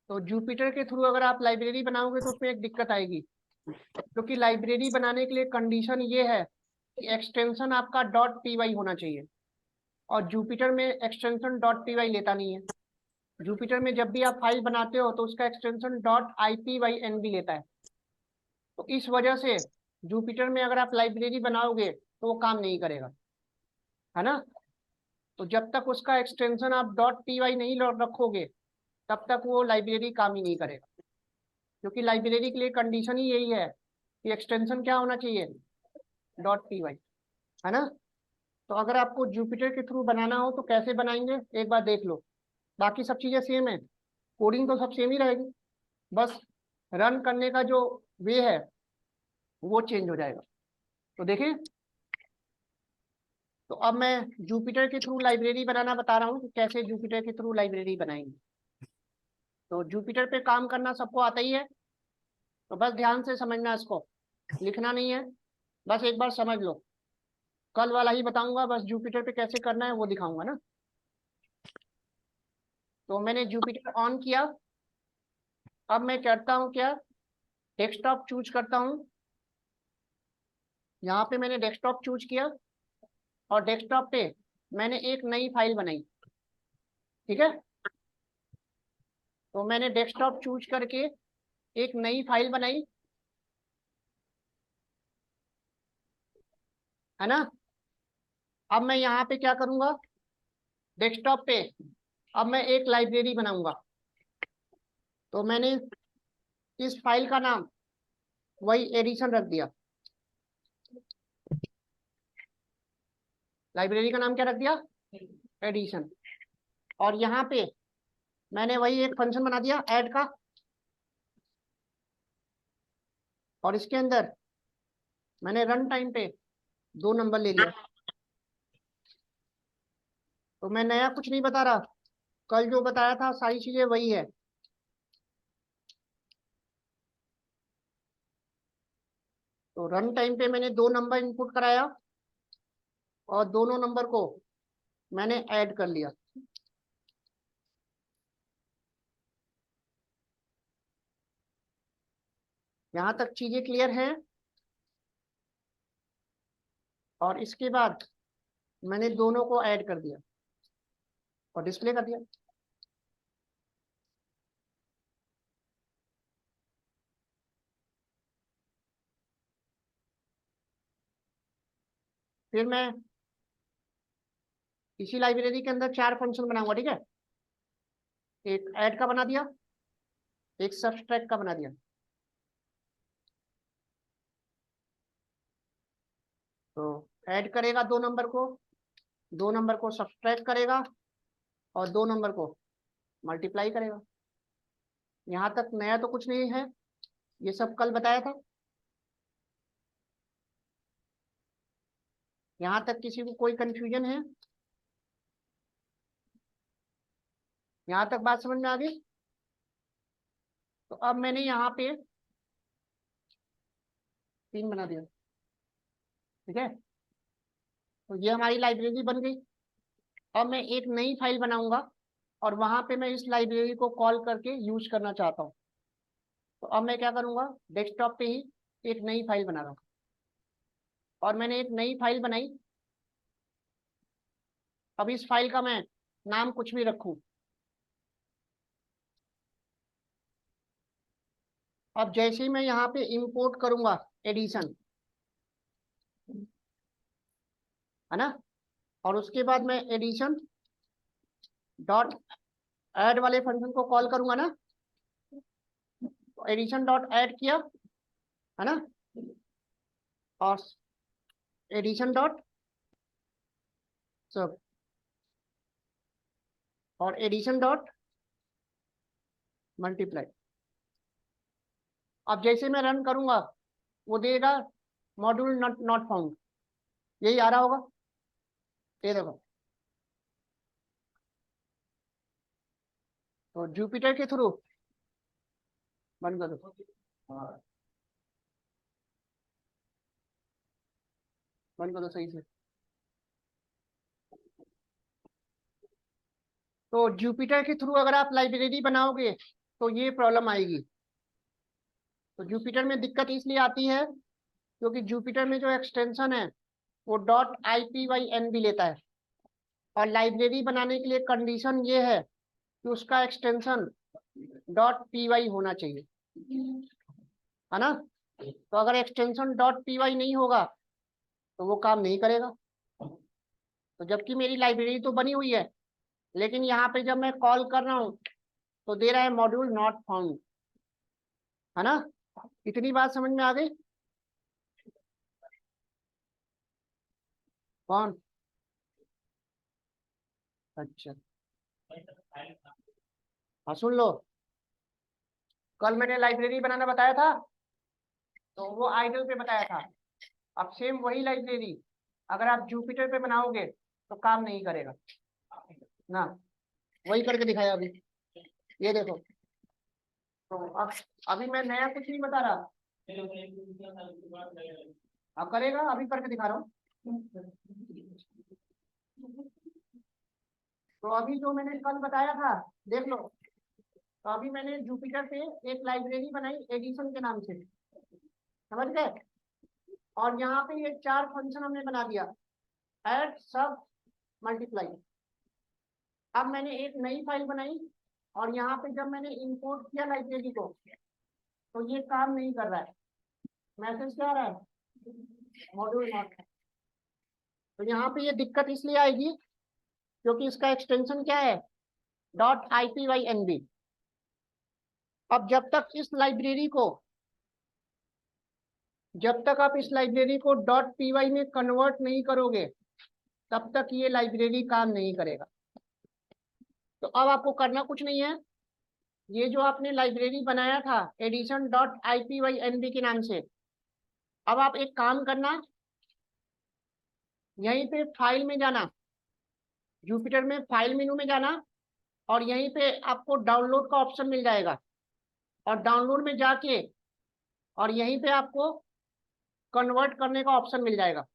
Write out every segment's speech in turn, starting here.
तो जुपिटर के थ्रू अगर आप लाइब्रेरी बनाओगे तो उसमें एक दिक्कत आएगी, क्योंकि लाइब्रेरी बनाने के लिए कंडीशन ये है कि एक्सटेंशन आपका डॉट पी वाई होना चाहिए, और जुपिटर में एक्सटेंशन डॉट पी वाई लेता नहीं है। जुपिटर में जब भी आप फाइल बनाते हो तो उसका extension dot I P Y N B लेता है। तो इस वजह से जुपिटर में अगर आप लाइब्रेरी बनाओगे तो वो काम नहीं करेगा, है ना। तो जब तक उसका एक्सटेंशन आप डॉट पी वाई नहीं रखोगे तब तक वो लाइब्रेरी काम ही नहीं करेगा, क्योंकि लाइब्रेरी के लिए कंडीशन ही यही है कि एक्सटेंशन क्या होना चाहिए, डॉट पी वाई, है ना। तो अगर आपको जुपिटर के थ्रू बनाना हो तो कैसे बनाएंगे एक बार देख लो। बाकी सब चीज़ें सेम है, कोडिंग तो सब सेम ही रहेगी, बस रन करने का जो वे है वो चेंज हो जाएगा। तो देखें, तो अब मैं जुपिटर के थ्रू लाइब्रेरी बनाना बता रहा हूँ कि कैसे जुपिटर के थ्रू लाइब्रेरी बनाएंगे। तो जुपिटर पे काम करना सबको आता ही है, तो बस ध्यान से समझना, इसको लिखना नहीं है, बस एक बार समझ लो। कल वाला ही बताऊंगा, बस जुपिटर पे कैसे करना है वो दिखाऊंगा ना। तो मैंने जुपिटर ऑन किया। अब मैं करता हूँ क्या, डेस्कटॉप चूज करता हूँ। यहाँ पे मैंने डेस्कटॉप चूज किया और डेस्कटॉप पे मैंने एक नई फाइल बनाई, ठीक है। तो मैंने डेस्कटॉप चूज करके एक नई फाइल बनाई, है ना। अब मैं यहाँ पे क्या करूँगा, डेस्कटॉप पे अब मैं एक लाइब्रेरी बनाऊंगा। तो मैंने इस फाइल का नाम वही एडिशन रख दिया। लाइब्रेरी का नाम क्या रख दिया, एडिशन। और यहाँ पे मैंने वही एक फंक्शन बना दिया ऐड का, और इसके अंदर मैंने रन टाइम पे 2 नंबर ले लिया। तो मैं नया कुछ नहीं बता रहा, कल जो बताया था सारी चीजें वही है। तो रन टाइम पे मैंने 2 नंबर इनपुट कराया और दोनों नंबर को मैंने ऐड कर लिया। यहाँ तक चीजें क्लियर हैं। और इसके बाद मैंने दोनों को ऐड कर दिया और डिस्प्ले कर दिया। फिर मैं इसी लाइब्रेरी के अंदर 4 फंक्शन बनाऊंगा, ठीक है। एक ऐड का बना दिया, एक सब्सट्रैक्ट का बना दिया। तो ऐड करेगा 2 नंबर को, 2 नंबर को सब्सट्रैक्ट करेगा और 2 नंबर को मल्टीप्लाई करेगा। यहाँ तक नया तो कुछ नहीं है, ये सब कल बताया था। यहाँ तक किसी को कोई कंफ्यूजन है, यहाँ तक बात समझ में आ गई। तो अब मैंने यहाँ पे 3 बना दिया, ठीक है। तो ये हमारी लाइब्रेरी बन गई। अब मैं एक नई फाइल बनाऊंगा और वहां पे मैं इस लाइब्रेरी को कॉल करके यूज करना चाहता हूँ। तो अब मैं क्या करूंगा, डेस्कटॉप पे ही एक नई फाइल बना रहा हूँ। और मैंने एक नई फाइल बनाई। अब इस फाइल का मैं नाम कुछ भी रखूं। अब जैसे ही मैं यहाँ पे इंपोर्ट करूंगा एडिशन, है ना, और उसके बाद मैं एडिशन डॉट ऐड वाले फंक्शन को कॉल करूंगा ना। तो एडिशन डॉट ऐड किया, है ना, और एडिशन डॉट सब, और एडिशन डॉट मल्टीप्लाई। अब जैसे मैं रन करूंगा वो देगा मॉड्यूल नॉट नॉट फाउंड, यही आ रहा होगा, ये देखो। तो जुपिटर के थ्रू बंद कर दो, हाँ, बंद कर दो सही से। तो जुपिटर के थ्रू अगर आप लाइब्रेरी बनाओगे तो ये प्रॉब्लम आएगी। तो जुपिटर में दिक्कत इसलिए आती है क्योंकि जुपिटर में जो एक्सटेंशन है वो .ipynb लेता है, और लाइब्रेरी बनाने के लिए कंडीशन ये है कि उसका एक्सटेंशन .py होना चाहिए, है ना। तो अगर एक्सटेंशन .py नहीं होगा तो वो काम नहीं करेगा। तो जबकि मेरी लाइब्रेरी तो बनी हुई है, लेकिन यहाँ पे जब मैं कॉल कर रहा हूँ तो दे रहा है मॉड्यूल नॉट फाउंड, है ना। इतनी बात समझ में आ गई। कौन? अच्छा, हाँ सुन लो। कल मैंने लाइब्रेरी बनाना बताया था, तो वो आइडल पे बताया था। अब सेम वही लाइब्रेरी अगर आप जुपिटर पे बनाओगे तो काम नहीं करेगा ना। वही करके दिखाया अभी, ये देखो। तो अब अभी मैं नया कुछ नहीं बता रहा। अब करेगा, अभी करके दिखा रहा हूँ। तो अभी जो मैंने कल बताया था, देख लो। तो अभी मैंने जुपिटर पे एक लाइब्रेरी बनाई एडिशन के नाम से, समझ गए। और यहाँ पे ये 4 फंक्शन हमने बना दिया, ऐड, सब, मल्टीप्लाई। अब मैंने एक नई फाइल बनाई, और यहाँ पे जब मैंने इंपोर्ट किया लाइब्रेरी को तो ये काम नहीं कर रहा है। मैसेज क्या आ रहा है? Module not. तो यहाँ पे ये दिक्कत इसलिए आएगी क्योंकि इसका एक्सटेंशन क्या है? .ipynb। अब जब तक आप इस लाइब्रेरी को .py में कन्वर्ट नहीं करोगे तब तक ये लाइब्रेरी काम नहीं करेगा। तो अब आपको करना कुछ नहीं है। ये जो आपने लाइब्रेरी बनाया था एडिशन .ipynb के नाम से, अब आप एक काम करना, यहीं पे फाइल में जाना, जुपिटर में फाइल मेनू में जाना, और यहीं पे आपको डाउनलोड का ऑप्शन मिल जाएगा। और डाउनलोड में जाके और यहीं पे आपको कन्वर्ट करने का ऑप्शन मिल जाएगा।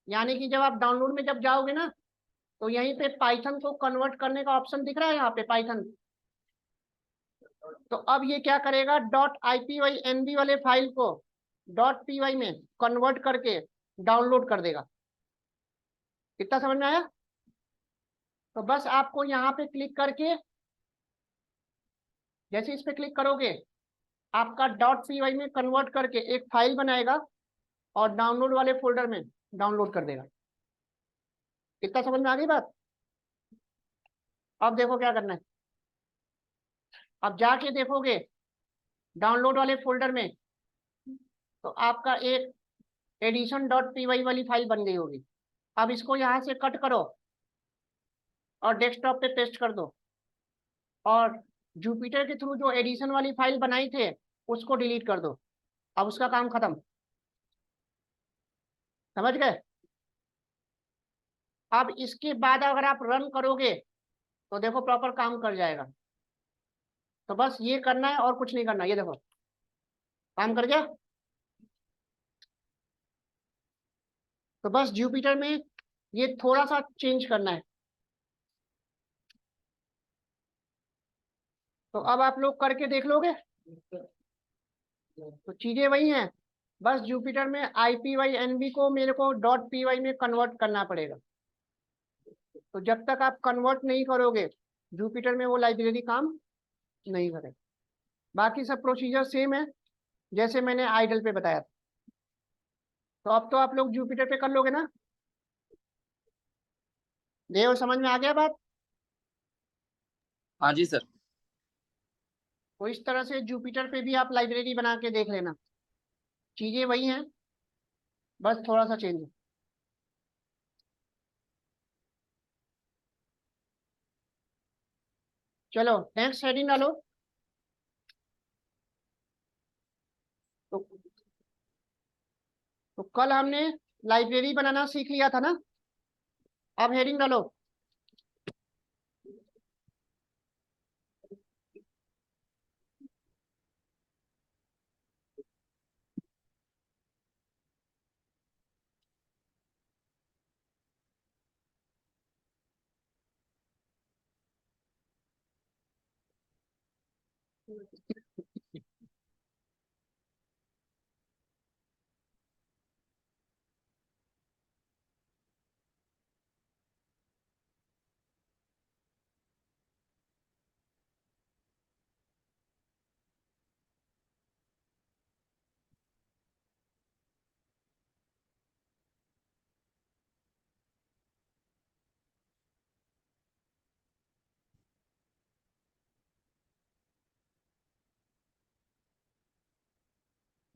यानी कि जब आप डाउनलोड में जब जाओगे ना, तो यहीं पे पाइथन को कन्वर्ट करने का ऑप्शन दिख रहा है, यहाँ पे पाइथन। तो अब ये क्या करेगा? .ipynb वाले फाइल को .py में कन्वर्ट करके डाउनलोड कर देगा। कितना समझ में आया? तो बस आपको यहाँ पे क्लिक करके, जैसे इस पे क्लिक करोगे आपका .py में कन्वर्ट करके एक फाइल बनाएगा और डाउनलोड वाले फोल्डर में डाउनलोड कर देगा। कितना समझ में आ गई बात? अब देखो क्या करना है। अब जाके देखोगे डाउनलोड वाले फोल्डर में, तो आपका एक एडिशन .py वाली फाइल बन गई होगी। अब इसको यहाँ से कट करो और डेस्कटॉप पे पेस्ट कर दो, और जुपिटर के थ्रू जो एडिशन वाली फाइल बनाई थे उसको डिलीट कर दो। अब उसका काम खत्म। समझ गए? अब इसके बाद अगर आप रन करोगे तो देखो प्रॉपर काम कर जाएगा। तो बस ये करना है और कुछ नहीं करना। ये देखो काम कर गया। तो बस जुपिटर में ये थोड़ा सा चेंज करना है। तो अब आप लोग करके देख लोगे। तो चीजें वही हैं, बस जुपिटर में IPYNB को मेरे को .py में कन्वर्ट करना पड़ेगा। तो जब तक आप कन्वर्ट नहीं करोगे जुपिटर में वो लाइब्रेरी काम नहीं करेगा। बाकी सब प्रोसीजर सेम है जैसे मैंने आइडल पे बताया था। तो अब तो आप लोग जुपिटर पे कर लोगे ना। देव, समझ में आ गया बात? हाँ जी सर। तो इस तरह से जुपिटर पे भी आप लाइब्रेरी बना के देख लेना। चीजें वही हैं, बस थोड़ा सा चेंज है। चलो नेक्स्ट हेडिंग डालो। तो, तो कल हमने लाइब्रेरी बनाना सीख लिया था ना। अब हेडिंग डालो।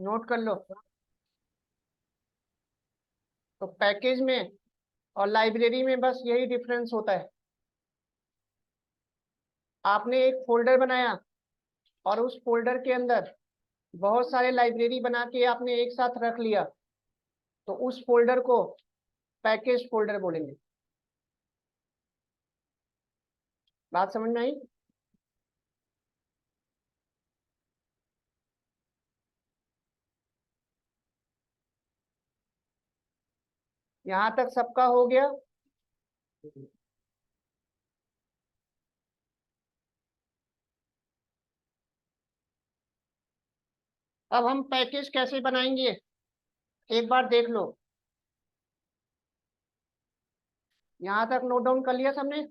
नोट कर लो। तो पैकेज में और लाइब्रेरी में बस यही डिफरेंस होता है। आपने एक फोल्डर बनाया और उस फोल्डर के अंदर बहुत सारे लाइब्रेरी बना के आपने एक साथ रख लिया, तो उस फोल्डर को पैकेज फोल्डर बोलेंगे। बात समझ में आई? यहां तक सबका हो गया? अब हम पैकेज कैसे बनाएंगे एक बार देख लो। यहां तक नोट डाउन कर लिया सबने?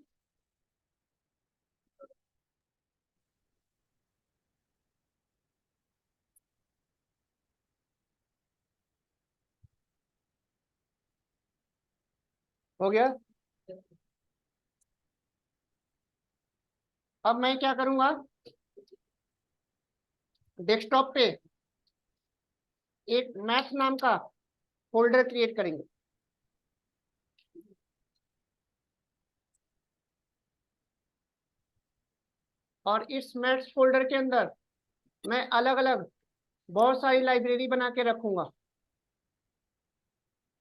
हो गया? अब मैं क्या करूंगा, डेस्कटॉप पे एक मैथ नाम का फोल्डर क्रिएट करेंगे। और इस मैथ्स फोल्डर के अंदर मैं अलग अलग बहुत सारी लाइब्रेरी बना के रखूंगा।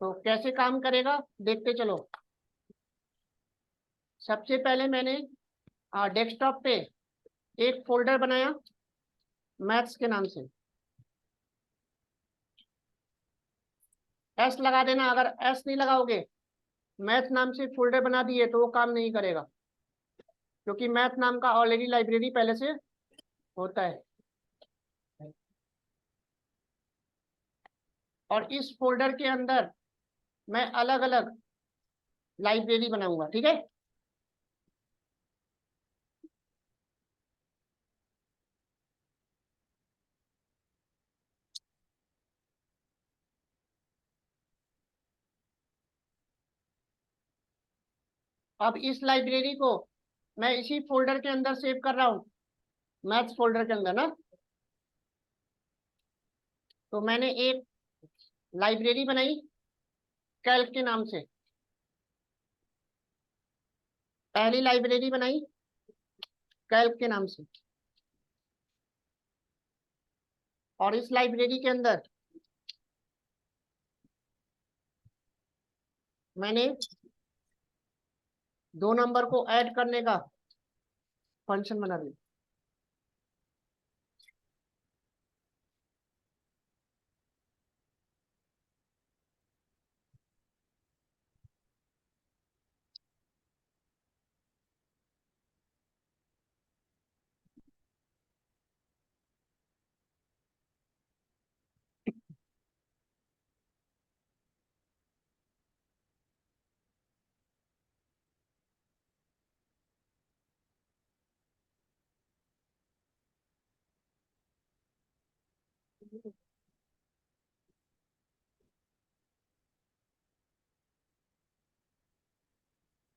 तो कैसे काम करेगा देखते चलो। सबसे पहले मैंने डेस्कटॉप पे एक फोल्डर बनाया मैथ्स के नाम से। एस लगा देना, अगर एस नहीं लगाओगे, मैथ नाम से फोल्डर बना दिए तो वो काम नहीं करेगा, क्योंकि मैथ नाम का ऑलरेडी लाइब्रेरी पहले से होता है। और इस फोल्डर के अंदर मैं अलग अलग लाइब्रेरी बनाऊंगा, ठीक है। अब इस लाइब्रेरी को मैं इसी फोल्डर के अंदर सेव कर रहा हूँ, मैथ्स फोल्डर के अंदर ना। तो मैंने एक लाइब्रेरी बनाई कैल्क के नाम से। पहली लाइब्रेरी बनाई कैल्क के नाम से। और इस लाइब्रेरी के अंदर मैंने 2 नंबर को ऐड करने का फंक्शन बना दिया।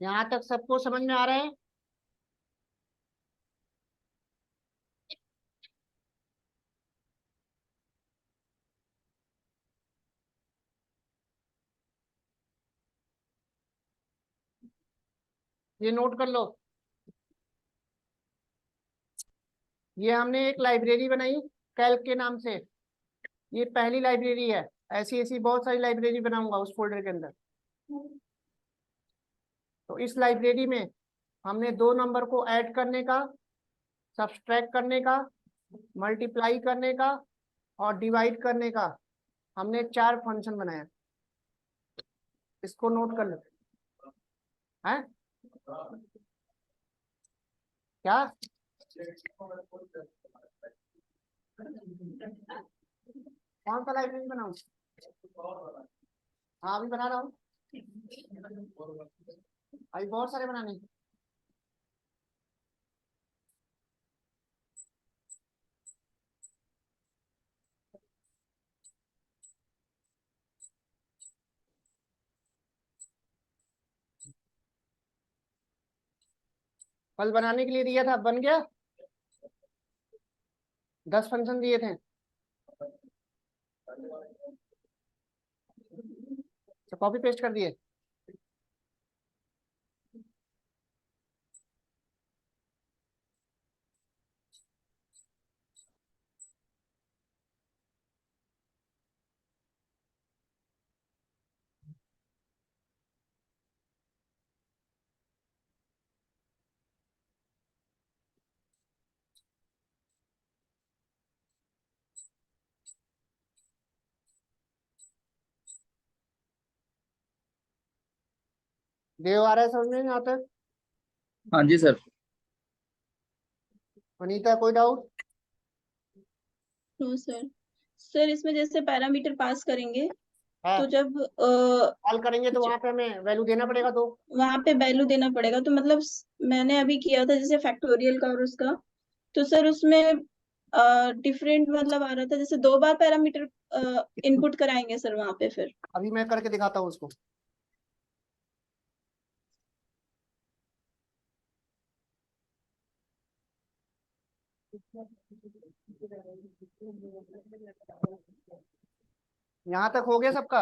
यहाँ तक सबको समझ में आ रहा है? ये नोट कर लो। ये हमने एक लाइब्रेरी बनाई कैल्क के नाम से। ये पहली लाइब्रेरी है। ऐसी ऐसी बहुत सारी लाइब्रेरी बनाऊंगा उस फोल्डर के अंदर। तो इस लाइब्रेरी में हमने 2 नंबर को ऐड करने का, सब्सट्रैक्ट करने का, मल्टीप्लाई करने का और डिवाइड करने का हमने 4 फंक्शन बनाया। इसको नोट कर लो। है क्या? कौन सा लाइब्रेरी बनाऊं? हाँ अभी बना रहा हूँ। अभी बहुत सारे बनाने हैं। कल बनाने के लिए दिया था, बन गया। 10 फंक्शन दिए थे, तो कॉपी पेस्ट कर दिए। देव आ रहा है, समझ में नहीं आता। हाँ जी सर। अनीता कोई डाउट? No sir. सर इसमें जैसे पैरामीटर पास करेंगे है, तो जब कॉल करेंगे तो वहां पे हमें वैल्यू देना पड़ेगा तो। वहां पे वैल्यू देना पड़ेगा, तो मतलब मैंने अभी किया था जैसे फैक्टोरियल का और उसका, तो सर उसमें डिफरेंट मतलब आ रहा था, जैसे 2 बार पैरामीटर इनपुट कराएंगे सर वहां पे फिर। अभी मैं करके दिखाता हूँ उसको। यहाँ तक हो गया सबका।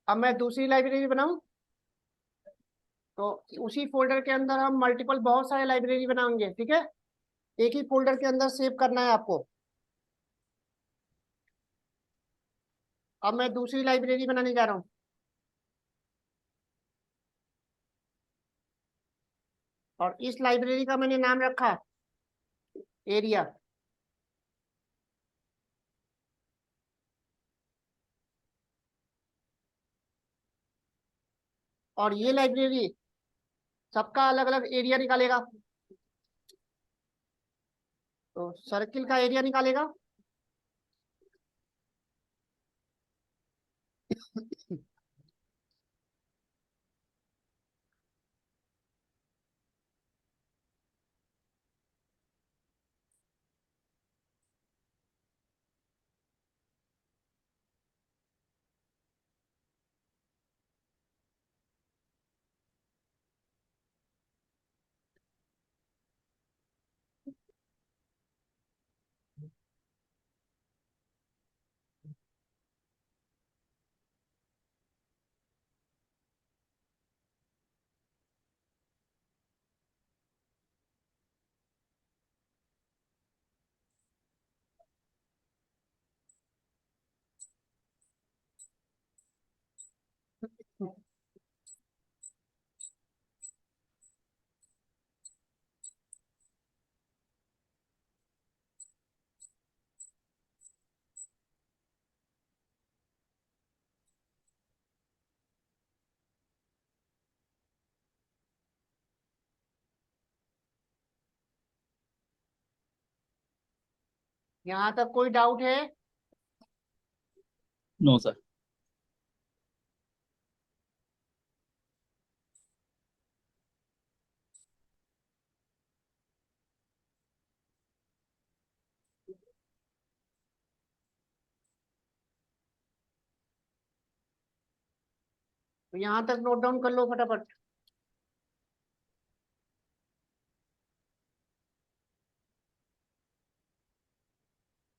अब मैं दूसरी लाइब्रेरी बनाऊं, तो उसी फोल्डर के अंदर हम मल्टीपल बहुत सारे लाइब्रेरी बनाएंगे, ठीक है। एक ही फोल्डर के अंदर सेव करना है आपको। अब मैं दूसरी लाइब्रेरी बनाने जा रहा हूँ, और इस लाइब्रेरी का मैंने नाम रखा एरिया। और ये लाइब्रेरी सबका अलग अलग एरिया निकालेगा। तो सर्किल का एरिया निकालेगा। यहाँ तक कोई डाउट है? No sir. तो यहाँ तक नोट डाउन कर लो फटाफट।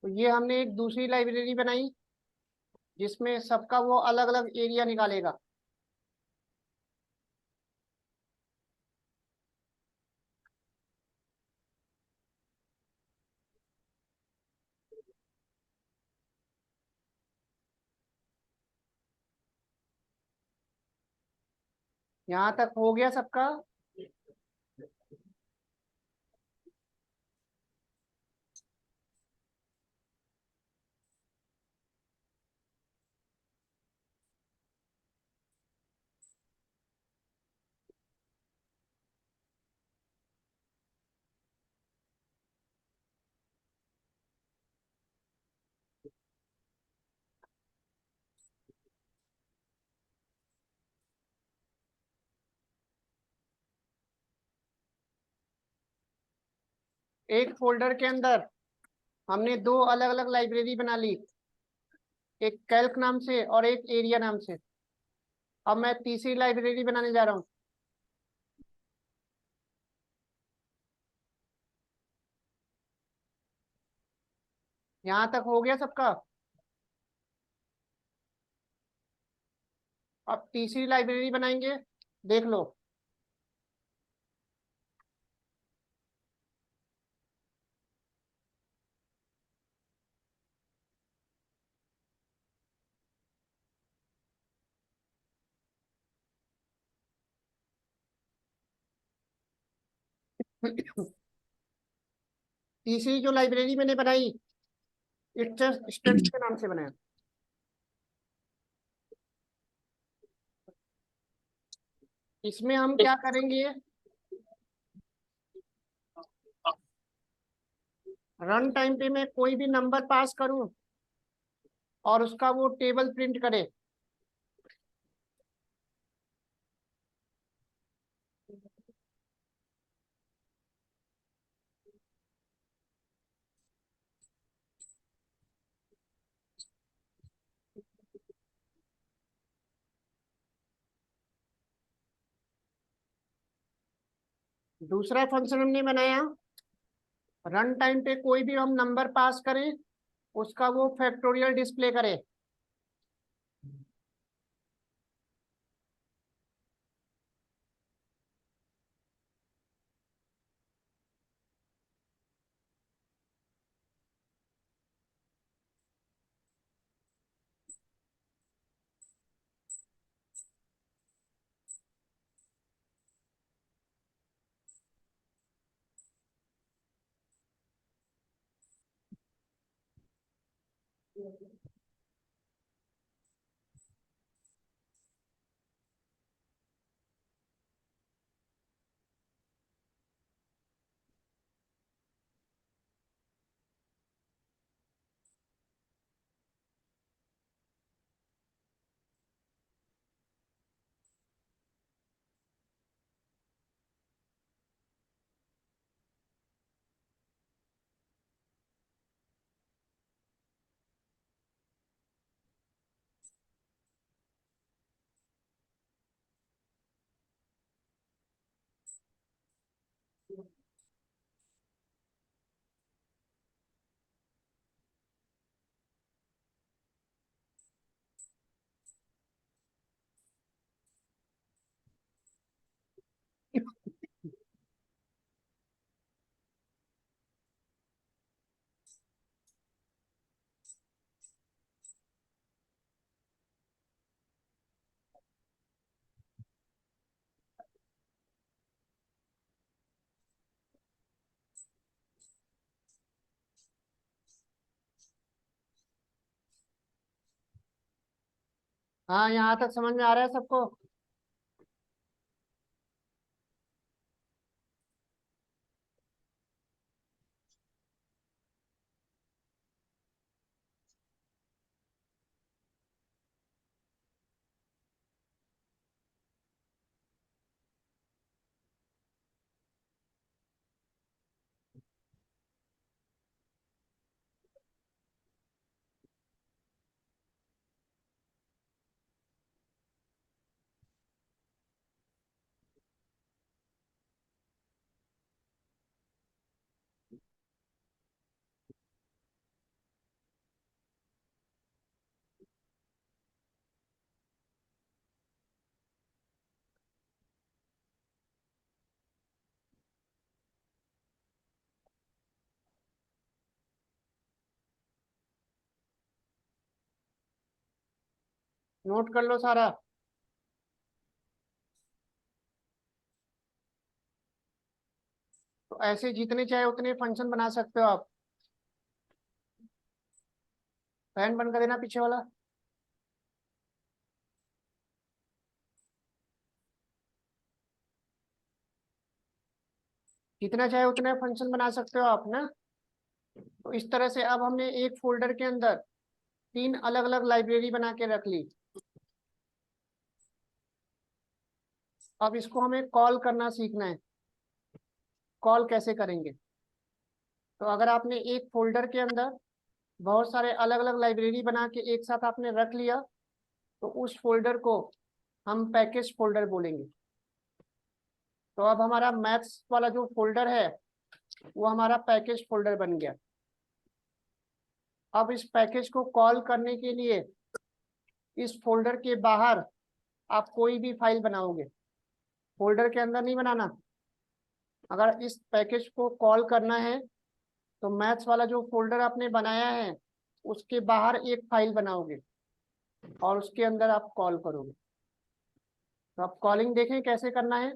तो ये हमने एक दूसरी लाइब्रेरी बनाई, जिसमें सबका वो अलग अलग एरिया निकालेगा। यहाँ तक हो गया सबका। एक फोल्डर के अंदर हमने दो अलग अलग लाइब्रेरी बना ली, एक कैल्क नाम से और एक एरिया नाम से। अब मैं तीसरी लाइब्रेरी बनाने जा रहा हूँ। यहाँ तक हो गया सबका। अब तीसरी लाइब्रेरी बनाएंगे, देख लो। तीसरी जो लाइब्रेरी मैंने बनाई, स्टूडेंट्स के नाम से बनाया। इसमें हम क्या करेंगे, रन टाइम पे मैं कोई भी नंबर पास करूं और उसका वो टेबल प्रिंट करे। दूसरा फंक्शन हमने बनाया, रन टाइम पे कोई भी हम नंबर पास करें उसका वो फैक्टोरियल डिस्प्ले करे। हाँ, यहाँ तक समझ में आ रहा है सबको। नोट कर लो सारा। तो ऐसे जितने चाहे उतने फंक्शन बना सकते हो आप। फैन बंद कर देना पीछे वाला। जितना चाहे उतने फंक्शन बना सकते हो आप ना। तो इस तरह से अब हमने एक फोल्डर के अंदर तीन अलग अलग लाइब्रेरी बना के रख ली। अब इसको हमें कॉल करना सीखना है। कॉल कैसे करेंगे। तो अगर आपने एक फोल्डर के अंदर बहुत सारे अलग अलग लाइब्रेरी बना के एक साथ आपने रख लिया, तो उस फोल्डर को हम पैकेज फोल्डर बोलेंगे। तो अब हमारा मैथ्स वाला जो फोल्डर है वो हमारा पैकेज फोल्डर बन गया। अब इस पैकेज को कॉल करने के लिए इस फोल्डर के बाहर आप कोई भी फाइल बनाओगे, फोल्डर के अंदर नहीं बनाना। अगर इस पैकेज को कॉल करना है तो मैथ्स वाला जो फोल्डर आपने बनाया है उसके बाहर एक फाइल बनाओगे और उसके अंदर आप कॉल करोगे। तो आप कॉलिंग देखें कैसे करना है।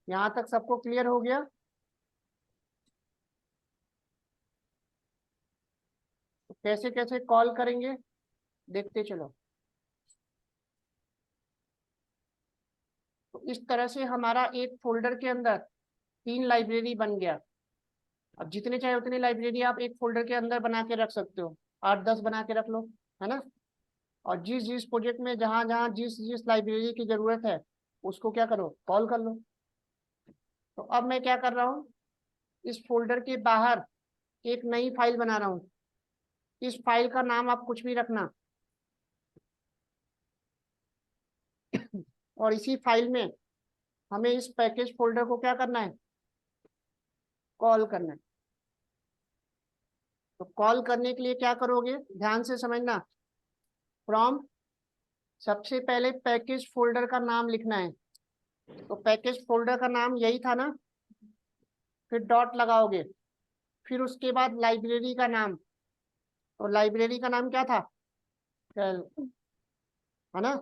यहाँ तक सबको क्लियर हो गया? तो कैसे कैसे कॉल करेंगे देखते चलो। तो इस तरह से हमारा एक फोल्डर के अंदर 3 लाइब्रेरी बन गया। अब जितने चाहे उतने लाइब्रेरी आप एक फोल्डर के अंदर बना के रख सकते हो, 8-10 बना के रख लो, है ना। और जिस जिस प्रोजेक्ट में जहाँ जहाँ जिस जिस लाइब्रेरी की जरूरत है उसको क्या करो, कॉल कर लो। तो अब मैं क्या कर रहा हूँ, इस फोल्डर के बाहर एक नई फाइल बना रहा हूँ। इस फाइल का नाम आप कुछ भी रखना और इसी फाइल में हमें इस पैकेज फोल्डर को क्या करना है, कॉल करना है। तो कॉल करने के लिए क्या करोगे, ध्यान से समझना। फ्रॉम, सबसे पहले पैकेज फोल्डर का नाम लिखना है। तो पैकेज फोल्डर का नाम यही था ना, फिर डॉट लगाओगे, फिर उसके बाद लाइब्रेरी का नाम। तो लाइब्रेरी का नाम क्या था, है ना।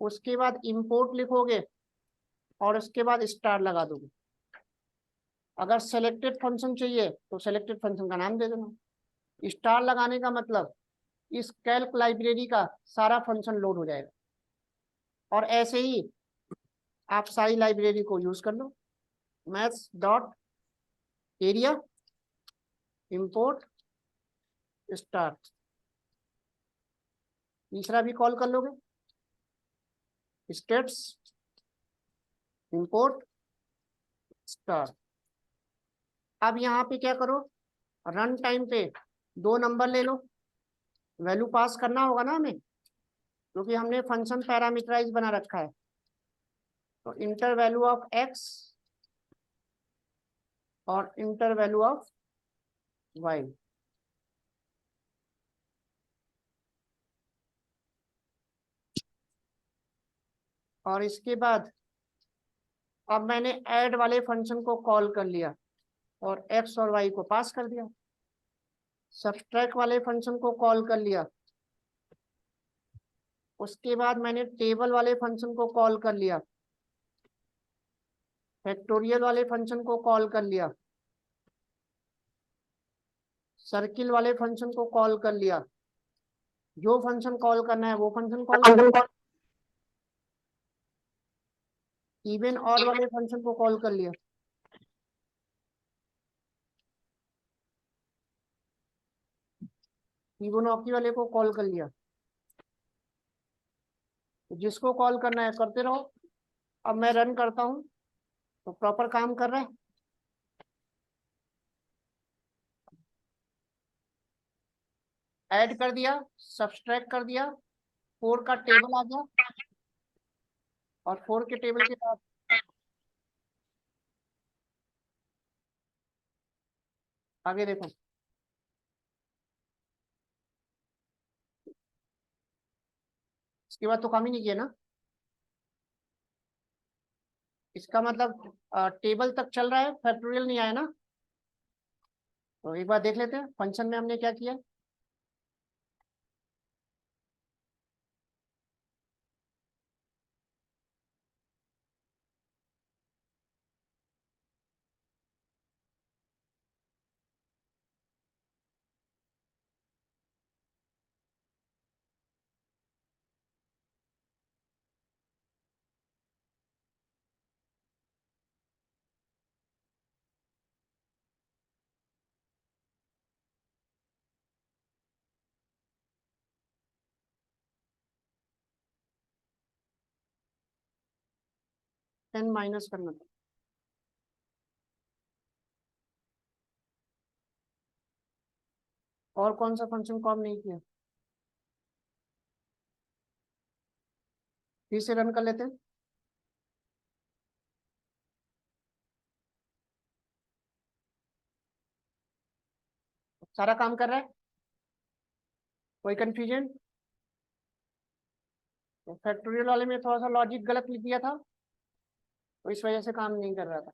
उसके बाद इंपोर्ट लिखोगे और उसके बाद स्टार लगा दोगे। अगर सेलेक्टेड फंक्शन चाहिए तो सेलेक्टेड फंक्शन का नाम दे देना। स्टार लगाने का मतलब इस कैल्क लाइब्रेरी का सारा फंक्शन लोड हो जाएगा। और ऐसे ही आप सारी लाइब्रेरी को यूज कर लो। Maths dot area import star, तीसरा भी कॉल कर लोगे, स्टेट्स इंपोर्ट स्टार। अब यहाँ पे क्या करो, रन टाइम पे 2 नंबर ले लो, वैल्यू पास करना होगा ना हमें, क्योंकि हमने फंक्शन पैरामीटराइज बना रखा है। तो इंटर वैल्यू ऑफ एक्स और इंटर वैल्यू ऑफ वाई। और इसके बाद अब मैंने ऐड वाले फंक्शन को कॉल कर लिया और एक्स और वाई को पास कर दिया। सब्सट्रैक्ट वाले फंक्शन को कॉल कर लिया, उसके बाद मैंने टेबल वाले फंक्शन को कॉल कर लिया, फैक्टोरियल वाले फंक्शन को कॉल कर लिया, सर्किल वाले फंक्शन को कॉल कर लिया। जो फंक्शन कॉल करना है वो फंक्शन कॉल कर, इवन और वाले फंक्शन को कॉल कर लिया। फिबोनाची वाले को कॉल कर लिया। तो जिसको कॉल करना है करते रहो। अब मैं रन करता हूँ तो प्रॉपर काम कर रहा है। ऐड कर दिया, सब्सट्रैक्ट कर दिया, 4 का टेबल आ गया और 4 के टेबल के बाद आगे देखो। इसके बाद तो काम ही नहीं किया ना, इसका मतलब टेबल तक चल रहा है, फैक्टोरियल नहीं आया ना। तो एक बार देख लेते हैं फंक्शन में हमने क्या किया। टेन माइनस करना था। और कौन सा फंक्शन कॉल नहीं किया? फिर से रन कर लेते हैं। सारा काम कर रहा है, कोई कंफ्यूजन? तो फैक्टोरियल वाले में थोड़ा सा लॉजिक गलत लिख दिया था, तो इस वजह से काम नहीं कर रहा था।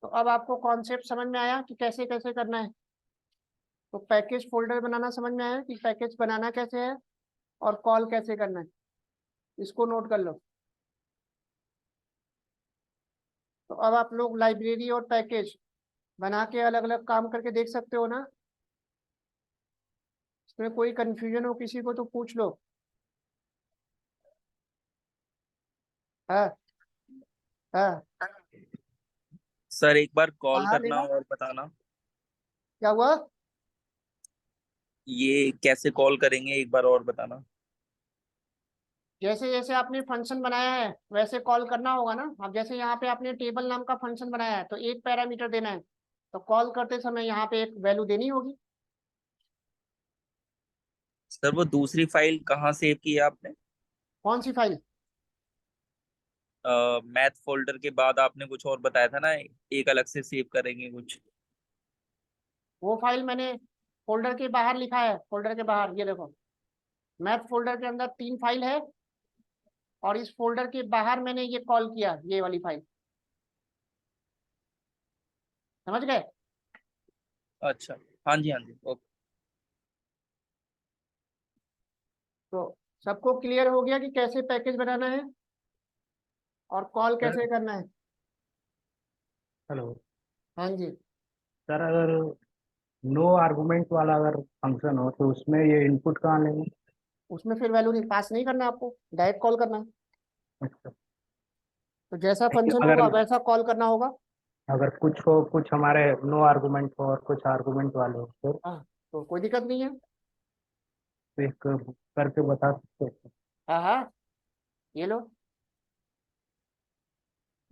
तो अब आपको कॉन्सेप्ट समझ में आया कि कैसे कैसे करना है। तो पैकेज फोल्डर बनाना समझ में आया कि पैकेज बनाना कैसे है और कॉल कैसे करना है, इसको नोट कर लो। तो अब आप लोग लाइब्रेरी और पैकेज बना के अलग अलग काम करके देख सकते हो ना। इसमें कोई कंफ्यूजन हो किसी को तो पूछ लो। हाँ हाँ सर एक बार कॉल हाँ करना लेना। और बताना, क्या हुआ? ये कैसे कॉल करेंगे एक बार और बताना। जैसे जैसे आपने फंक्शन बनाया है वैसे कॉल करना होगा ना। अब जैसे यहाँ पे आपने टेबल नाम का फंक्शन बनाया है तो एक पैरामीटर देना है, तो कॉल करते समय यहाँ पे एक वैल्यू देनी होगी। सर वो दूसरी फाइल कहाँ सेव की है आपने? कौन सी फाइल? मैथ फोल्डर के बाद आपने कुछ और बताया था ना, एक अलग से सेव करेंगे कुछ। वो फाइल मैंने फोल्डर के बाहर लिखा है, फोल्डर के बाहर ये देखो। मैथ फोल्डर के अंदर 3 फाइल है और इस फोल्डर के बाहर मैंने ये कॉल किया, ये वाली फाइल। समझ गए? अच्छा, हाँ जी हाँ जी, ओके। तो सबको क्लियर हो गया कि कैसे पैकेज बनाना है और कॉल सर कैसे करना है? हेलो। हाँ जी। सर अगर नो आर्गुमेंट वाला अगर फंक्शन हो तो उसमें ये इनपुट कहाँ लेंगे? उसमें फिर वैल्यू नहीं पास नहीं करना, आपको डायरेक्ट कॉल करना है। अच्छा। तो जैसा नहीं, फंक्शन अगर होगा वैसा कॉल करना होगा। अगर कुछ हो, कुछ हमारे नो आर्गुमेंट हो और कुछ आर्गुमेंट वाले हो हाँ, तो कोई दिक्कत नहीं है। तो एक करके बता सकते हो? हाँ हाँ, ये लो।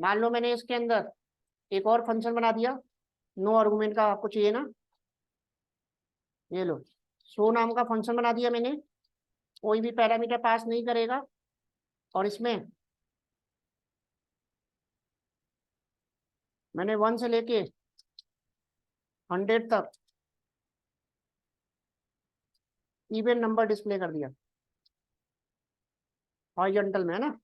मान लो मैंने इसके अंदर एक और फंक्शन बना दिया, नो आर्गुमेंट का आपको चाहिए ना। ये लो, शो नाम का फंक्शन बना दिया मैंने, कोई भी पैरामीटर पास नहीं करेगा। और इसमें मैंने 1 से लेके 100 तक इवन नंबर डिस्प्ले कर दिया, हॉरिजॉन्टल में है ना।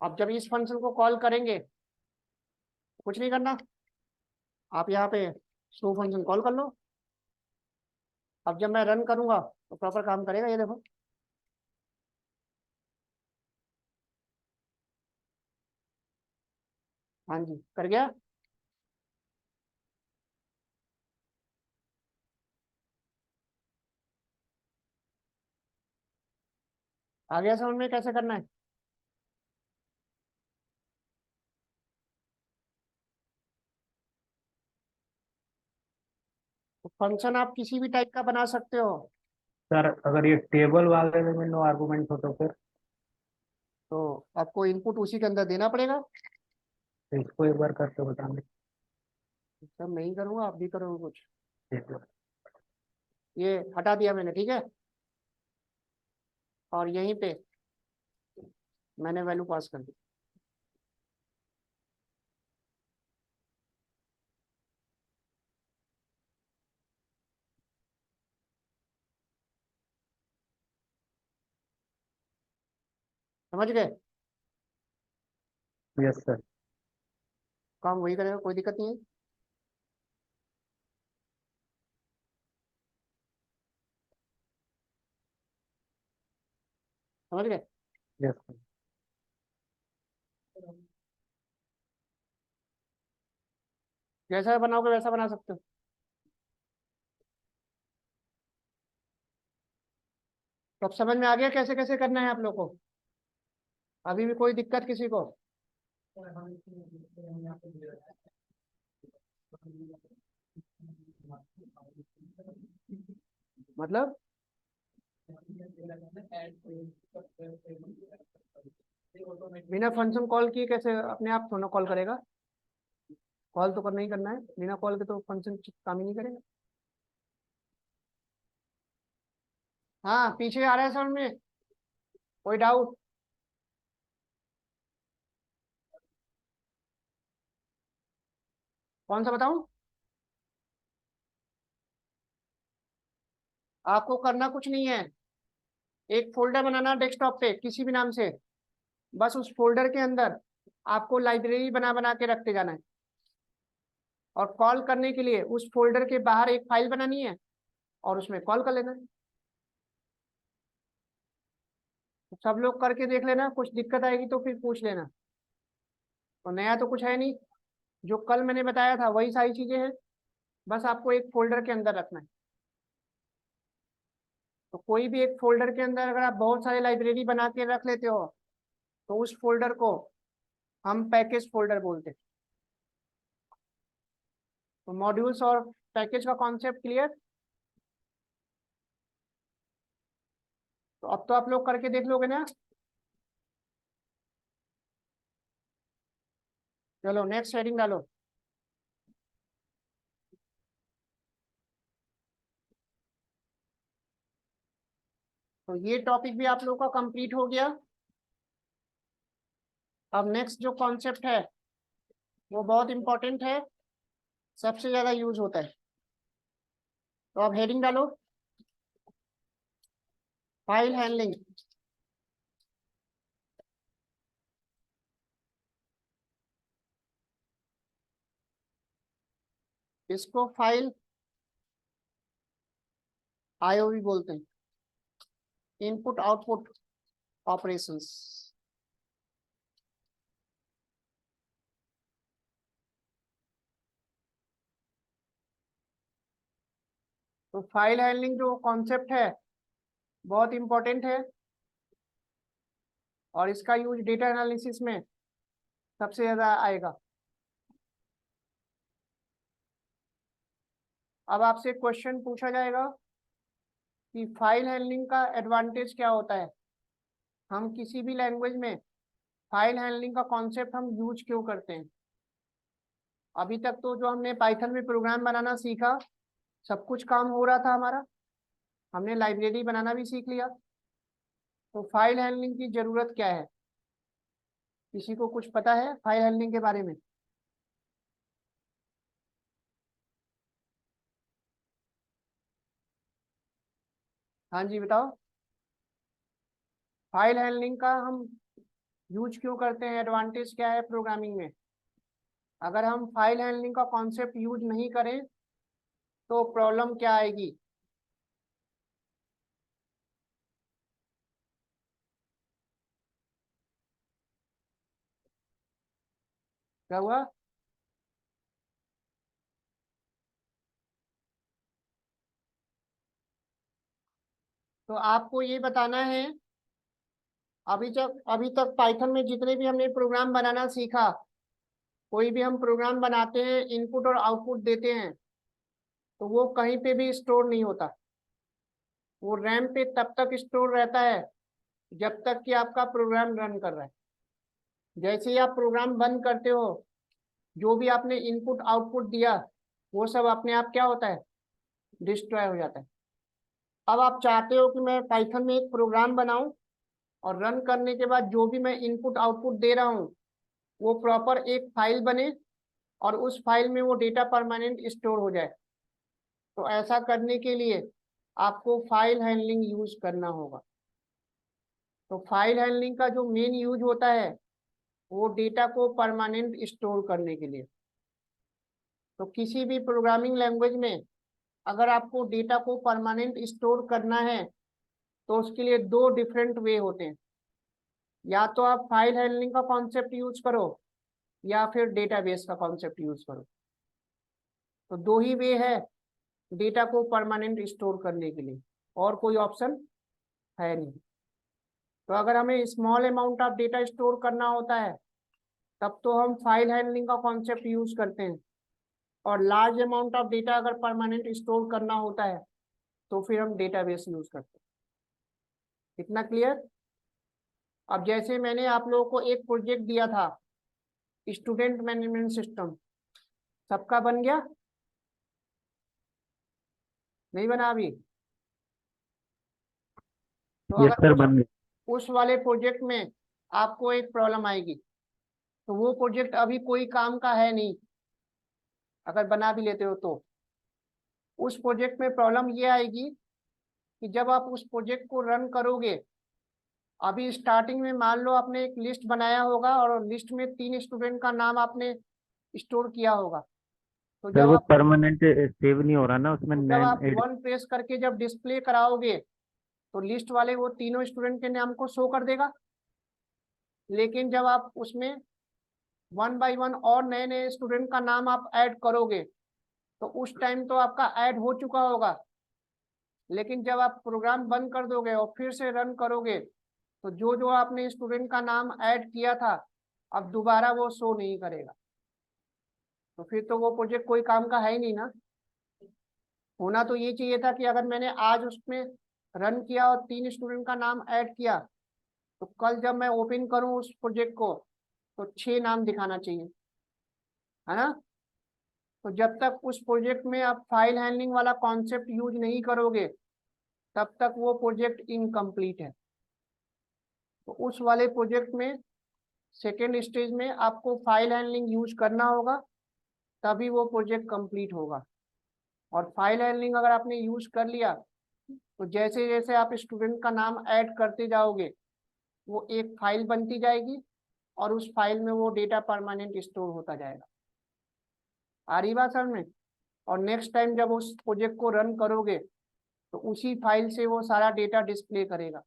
अब जब इस फंक्शन को कॉल करेंगे, कुछ नहीं करना, आप यहाँ पे शो फंक्शन कॉल कर लो। अब जब मैं रन करूंगा तो प्रॉपर काम करेगा, ये देखो। हाँ जी, कर गया। आ गया समझ में कैसे करना है? तो फंक्शन आप किसी भी टाइप का बना सकते हो। सर अगर ये टेबल वाले में नो आर्गुमेंट हो तो आपको इनपुट उसी के अंदर देना पड़ेगा। तो इसको एक बार करके बताना। सब मैं ही करूंगा, आप भी करोगे कुछ। ठीक है। ये हटा दिया मैंने, ठीक है। और यहीं पे मैंने वैल्यू पास कर दी। समझ गए? Yes sir. काम वही करेगा, कोई दिक्कत नहीं है। समझ गए? Yes sir. जैसा बनाओगे वैसा बना सकते हो। तो अब समझ में आ गया कैसे कैसे करना है आप लोग को? अभी भी कोई दिक्कत किसी को? मतलब बिना फंक्शन कॉल किए कैसे अपने आप थोड़ा कॉल करेगा? कॉल तो करना ही करना है, बिना कॉल के तो फंक्शन काम ही नहीं करेगा। हाँ पीछे आ रहा है समझ में? कोई डाउट? कौन सा बताऊं? आपको करना कुछ नहीं है, एक फोल्डर बनाना डेस्कटॉप पे किसी भी नाम से, बस उस फोल्डर के अंदर आपको लाइब्रेरी बना बना के रखते जाना है, और कॉल करने के लिए उस फोल्डर के बाहर एक फाइल बनानी है और उसमें कॉल कर लेना है। सब लोग करके देख लेना, कुछ दिक्कत आएगी तो फिर पूछ लेना। तो नया तो कुछ है नहीं, जो कल मैंने बताया था वही सारी चीजें हैं, बस आपको एक फोल्डर के अंदर रखना है। तो कोई भी एक फोल्डर के अंदर अगर आप बहुत सारे लाइब्रेरी बना के रख लेते हो तो उस फोल्डर को हम पैकेज फोल्डर बोलते हैं। तो मॉड्यूल्स और पैकेज का कॉन्सेप्ट क्लियर? तो अब तो आप लोग करके देख लोगे ना। चलो नेक्स्ट हेडिंग डालो। तो ये टॉपिक भी आप लोग का कंप्लीट हो गया। अब नेक्स्ट जो कॉन्सेप्ट है वो बहुत इंपॉर्टेंट है, सबसे ज्यादा यूज होता है। तो अब हेडिंग डालो, फाइल हैंडलिंग। इसको फाइल आईओ भी बोलते हैं, इनपुट आउटपुट ऑपरेशंस। तो फाइल हैंडलिंग जो कॉन्सेप्ट है बहुत इंपॉर्टेंट है, और इसका यूज डेटा एनालिसिस में सबसे ज्यादा आएगा। अब आपसे क्वेश्चन पूछा जाएगा कि फाइल हैंडलिंग का एडवांटेज क्या होता है, हम किसी भी लैंग्वेज में फाइल हैंडलिंग का कॉन्सेप्ट हम यूज क्यों करते हैं। अभी तक तो जो हमने पाइथन में प्रोग्राम बनाना सीखा सब कुछ काम हो रहा था हमारा, हमने लाइब्रेरी बनाना भी सीख लिया, तो फाइल हैंडलिंग की जरूरत क्या है? किसी को कुछ पता है फाइल हैंडलिंग के बारे में? हाँ जी बताओ, फाइल हैंडलिंग का हम यूज क्यों करते हैं, एडवांटेज क्या है प्रोग्रामिंग में? अगर हम फाइल हैंडलिंग का कॉन्सेप्ट यूज नहीं करें तो प्रॉब्लम क्या आएगी? क्या हुआ? तो आपको ये बताना है, अभी तक पाइथन में जितने भी हमने प्रोग्राम बनाना सीखा, कोई भी हम प्रोग्राम बनाते हैं इनपुट और आउटपुट देते हैं तो वो कहीं पे भी स्टोर नहीं होता, वो रैम पे तब तक स्टोर रहता है जब तक कि आपका प्रोग्राम रन कर रहा है। जैसे ही आप प्रोग्राम बंद करते हो, जो भी आपने इनपुट आउटपुट दिया वो सब अपने आप क्या होता है, डिस्ट्रॉय हो जाता है। अब आप चाहते हो कि मैं पाइथन में एक प्रोग्राम बनाऊं और रन करने के बाद जो भी मैं इनपुट आउटपुट दे रहा हूँ वो प्रॉपर एक फाइल बने और उस फाइल में वो डेटा परमानेंट स्टोर हो जाए। तो ऐसा करने के लिए आपको फाइल हैंडलिंग यूज करना होगा। तो फाइल हैंडलिंग का जो मेन यूज होता है वो डेटा को परमानेंट स्टोर करने के लिए। तो किसी भी प्रोग्रामिंग लैंग्वेज में अगर आपको डेटा को परमानेंट स्टोर करना है तो उसके लिए दो डिफरेंट वे होते हैं, या तो आप फाइल हैंडलिंग का कॉन्सेप्ट यूज करो या फिर डेटाबेस का कॉन्सेप्ट यूज करो। तो दो ही वे है डेटा को परमानेंट स्टोर करने के लिए, और कोई ऑप्शन है नहीं। तो अगर हमें small amount of data store करना होता है तब तो हम फाइल हैंडलिंग का कॉन्सेप्ट यूज करते हैं, और लार्ज अमाउंट ऑफ डेटा अगर परमानेंट स्टोर करना होता है तो फिर हम डेटाबेस यूज करते हैं। इतना क्लियर? अब जैसे मैंने आप लोगों को एक प्रोजेक्ट दिया था, स्टूडेंट मैनेजमेंट सिस्टम, सबका बन गया? नहीं बना अभी? तो यस अगर सर, बन गया। उस वाले प्रोजेक्ट में आपको एक प्रॉब्लम आएगी, तो वो प्रोजेक्ट अभी कोई काम का है नहीं, अगर बना भी लेते हो तो। उस प्रोजेक्ट में प्रॉब्लम ये आएगी कि जब आप उस प्रोजेक्ट को रन करोगे, अभी स्टार्टिंग में मान लो आपने एक लिस्ट बनाया होगा और लिस्ट में 3 स्टूडेंट का नाम आपने स्टोर किया होगा। तो सर जब वो आप परमानेंट सेव नहीं हो रहा ना, उसमें तो जब नेम आप एड। वन प्रेस करके जब डिस्प्ले कराओगे, तो लिस्ट वाले वो तीनों स्टूडेंट के नाम को शो कर देगा। लेकिन जब आप उसमें वन बाय वन और नए नए स्टूडेंट का नाम आप ऐड करोगे, तो उस टाइम तो आपका ऐड हो चुका होगा, लेकिन जब आप प्रोग्राम बंद कर दोगे और फिर से रन करोगे, तो जो जो आपने स्टूडेंट का नाम ऐड किया था, अब दोबारा वो शो नहीं करेगा। तो फिर तो वो प्रोजेक्ट कोई काम का है ही नहीं ना। होना तो ये चाहिए था कि अगर मैंने आज उसमें रन किया और 3 स्टूडेंट का नाम ऐड किया, तो कल जब मैं ओपन करूं उस प्रोजेक्ट को, तो 6 नाम दिखाना चाहिए, है ना। तो जब तक उस प्रोजेक्ट में आप फाइल हैंडलिंग वाला कॉन्सेप्ट यूज नहीं करोगे, तब तक वो प्रोजेक्ट इनकम्प्लीट है। तो उस वाले प्रोजेक्ट में सेकेंड स्टेज में आपको फाइल हैंडलिंग यूज करना होगा, तभी वो प्रोजेक्ट कंप्लीट होगा। और फाइल हैंडलिंग अगर आपने यूज कर लिया, तो जैसे जैसे आप स्टूडेंट का नाम ऐड करते जाओगे, वो एक फाइल बनती जाएगी और उस फाइल में वो डेटा परमानेंट स्टोर होता जाएगा। आ रही बात सर में? और नेक्स्ट टाइम जब उस प्रोजेक्ट को रन करोगे, तो उसी फाइल से वो सारा डेटा डिस्प्ले करेगा।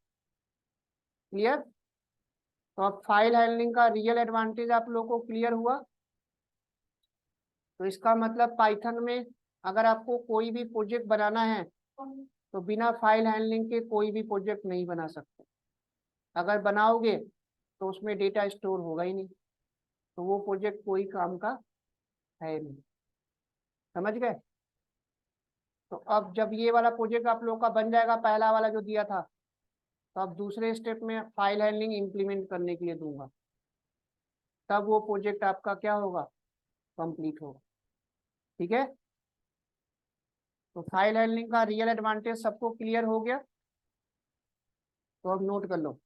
क्लियर? तो अब फाइल हैंडलिंग का रियल एडवांटेज आप लोगों को क्लियर हुआ। तो इसका मतलब पाइथन में अगर आपको कोई भी प्रोजेक्ट बनाना है, तो बिना फाइल हैंडलिंग के कोई भी प्रोजेक्ट नहीं बना सकते। अगर बनाओगे तो उसमें डेटा स्टोर होगा ही नहीं, तो वो प्रोजेक्ट कोई काम का है नहीं। समझ गए? तो अब जब ये वाला प्रोजेक्ट आप लोग का बन जाएगा, पहला वाला जो दिया था, तो अब दूसरे स्टेप में फाइल हैंडलिंग इम्प्लीमेंट करने के लिए दूंगा, तब वो प्रोजेक्ट आपका क्या होगा? कंप्लीट होगा। ठीक है? तो फाइल हैंडलिंग का रियल एडवांटेज सबको क्लियर हो गया? तो अब नोट कर लो।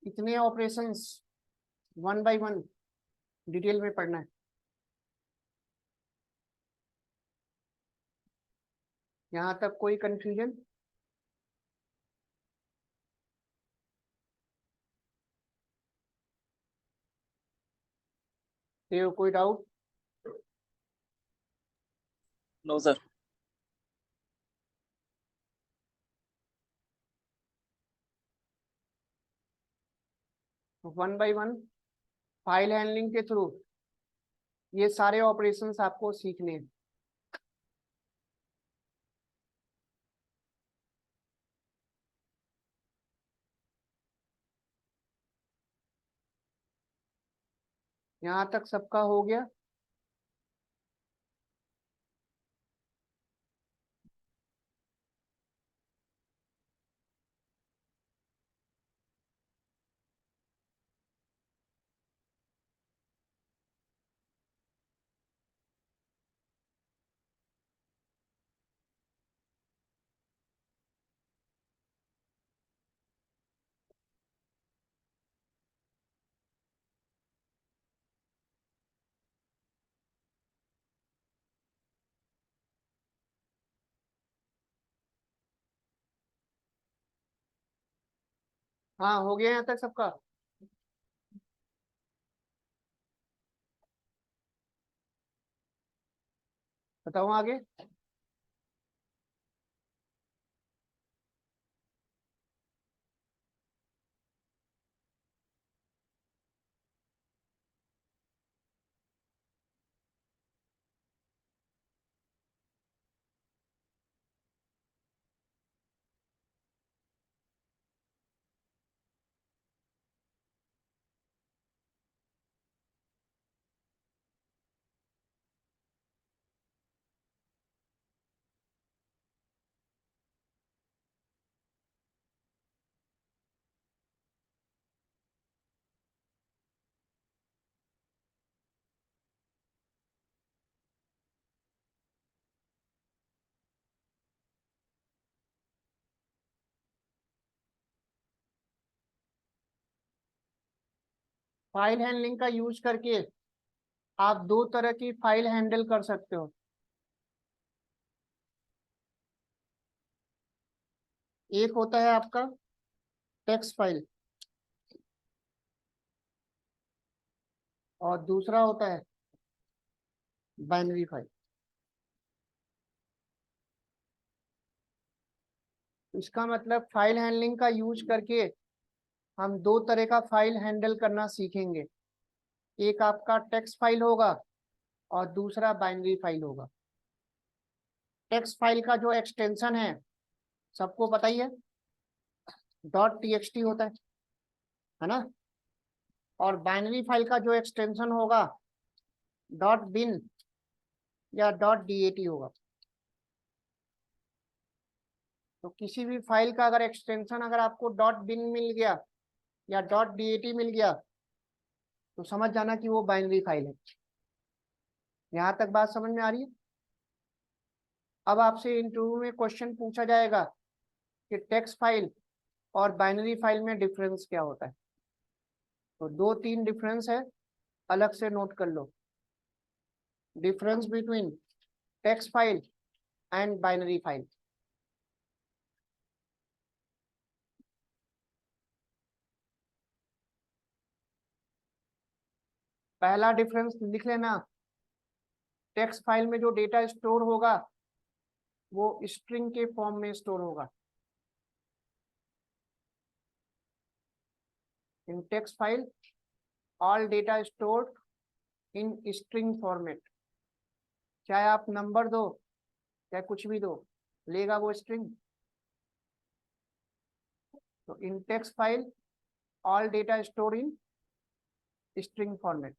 इतने operations one by one detail में पढ़ना है। यहाँ तक कोई कंफ्यूजन? कोई doubt? No sir. One by one file handling के थ्रू ये सारे ऑपरेशंस आपको सीखने हैं। यहाँ तक सबका हो गया? हाँ, हो गया यहाँ तक सबका? बताओ आगे। फाइल हैंडलिंग का यूज करके आप दो तरह की फाइल हैंडल कर सकते हो। एक होता है आपका टेक्स्ट फाइल और दूसरा होता है बाइनरी फाइल। इसका मतलब फाइल हैंडलिंग का यूज करके हम दो तरह का फाइल हैंडल करना सीखेंगे। एक आपका टेक्स्ट फाइल होगा और दूसरा बाइनरी फाइल होगा। टेक्स्ट फाइल का जो एक्सटेंशन है सबको पता ही है, .txt होता है ना। और बाइनरी फाइल का जो एक्सटेंशन होगा .bin या .dat होगा। तो किसी भी फाइल का अगर एक्सटेंशन अगर आपको .bin मिल गया या .dat मिल गया तो समझ जाना कि वो बाइनरी फाइल है। यहाँ तक बात समझ में आ रही है? अब आपसे इंटरव्यू में क्वेश्चन पूछा जाएगा कि टेक्स्ट फाइल और बाइनरी फाइल में डिफरेंस क्या होता है। तो दो तीन डिफरेंस है, अलग से नोट कर लो। Difference between text file and binary file. पहला डिफरेंस लिख लेना, टेक्स्ट फाइल में जो डेटा स्टोर होगा वो स्ट्रिंग के फॉर्म में स्टोर होगा। In text file all data stored in string format. चाहे आप नंबर दो चाहे कुछ भी दो, लेगा वो स्ट्रिंग। तो in text file all data store in string format.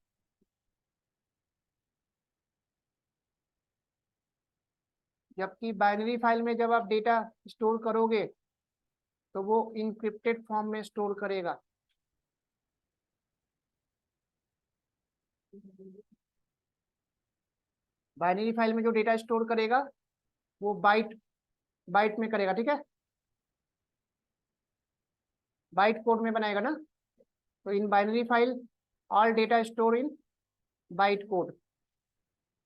जबकि बाइनरी फाइल में जब आप डेटा स्टोर करोगे तो वो इनक्रिप्टेड फॉर्म में स्टोर करेगा। बाइनरी फाइल में जो डेटा स्टोर करेगा वो बाइट बाइट में करेगा, ठीक है, बाइट कोड में बनाएगा ना। तो in binary file all data store in byte code,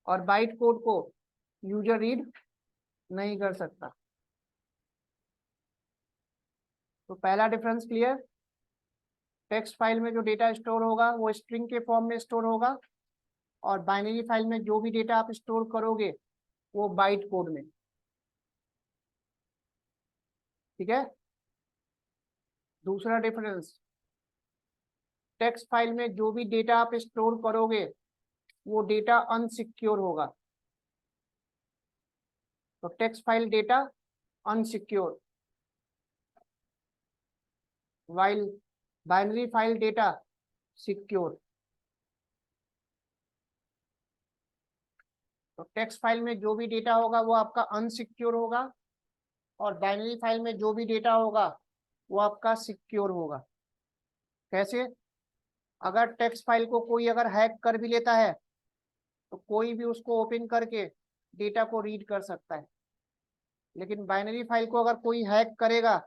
और बाइट कोड को यूजर रीड नहीं कर सकता। तो पहला डिफरेंस क्लियर, टेक्स्ट फाइल में जो डेटा स्टोर होगा वो स्ट्रिंग के फॉर्म में स्टोर होगा, और बाइनरी फाइल में जो भी डेटा आप स्टोर करोगे वो बाइट कोड में। ठीक है। दूसरा डिफरेंस, टेक्स्ट फाइल में जो भी डेटा आप स्टोर करोगे वो डेटा अनसिक्योर होगा। तो text file data unsecure, while binary file data secure. तो टेक्स्ट फाइल में जो भी डेटा होगा वो आपका अनसिक्योर होगा, और बाइनरी फाइल में जो भी डेटा होगा वो आपका सिक्योर होगा। कैसे? अगर टेक्स्ट फाइल को कोई अगर हैक कर भी लेता है तो कोई भी उसको ओपन करके डेटा को रीड कर सकता है, लेकिन बाइनरी फाइल को अगर कोई हैक करेगा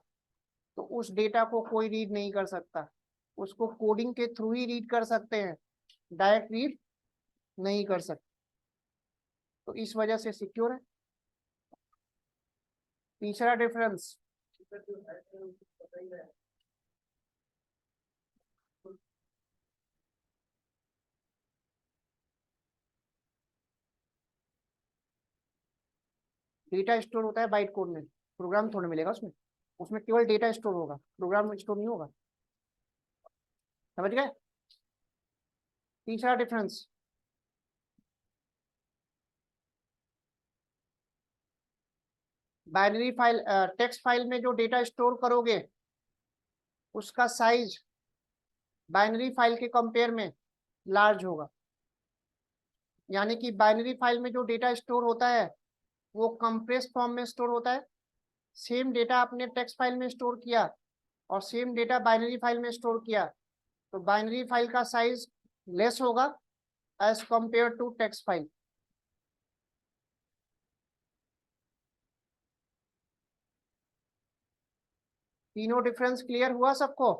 तो उस डेटा को कोई रीड नहीं कर सकता, उसको कोडिंग के थ्रू ही रीड कर सकते हैं, डायरेक्ट रीड नहीं कर सकते। तो इस वजह से सिक्योर है। तीसरा डिफरेंस, डेटा स्टोर होता है बाइट कोड में, प्रोग्राम थोड़ा मिलेगा उसमें, उसमें केवल डेटा स्टोर होगा, प्रोग्राम स्टोर नहीं होगा। समझ गए? तीसरा difference, binary file text file में जो डेटा स्टोर करोगे उसका साइज बाइनरी फाइल के कंपेयर में लार्ज होगा। यानी कि बाइनरी फाइल में जो डेटा स्टोर होता है वो कंप्रेस्ड फॉर्म में स्टोर होता है। सेम डेटा आपने टेक्स्ट फाइल में स्टोर किया और सेम डेटा बाइनरी फाइल में स्टोर किया, तो बाइनरी फाइल का साइज लेस होगा as compare to text file. तीनों डिफरेंस क्लियर हुआ सबको?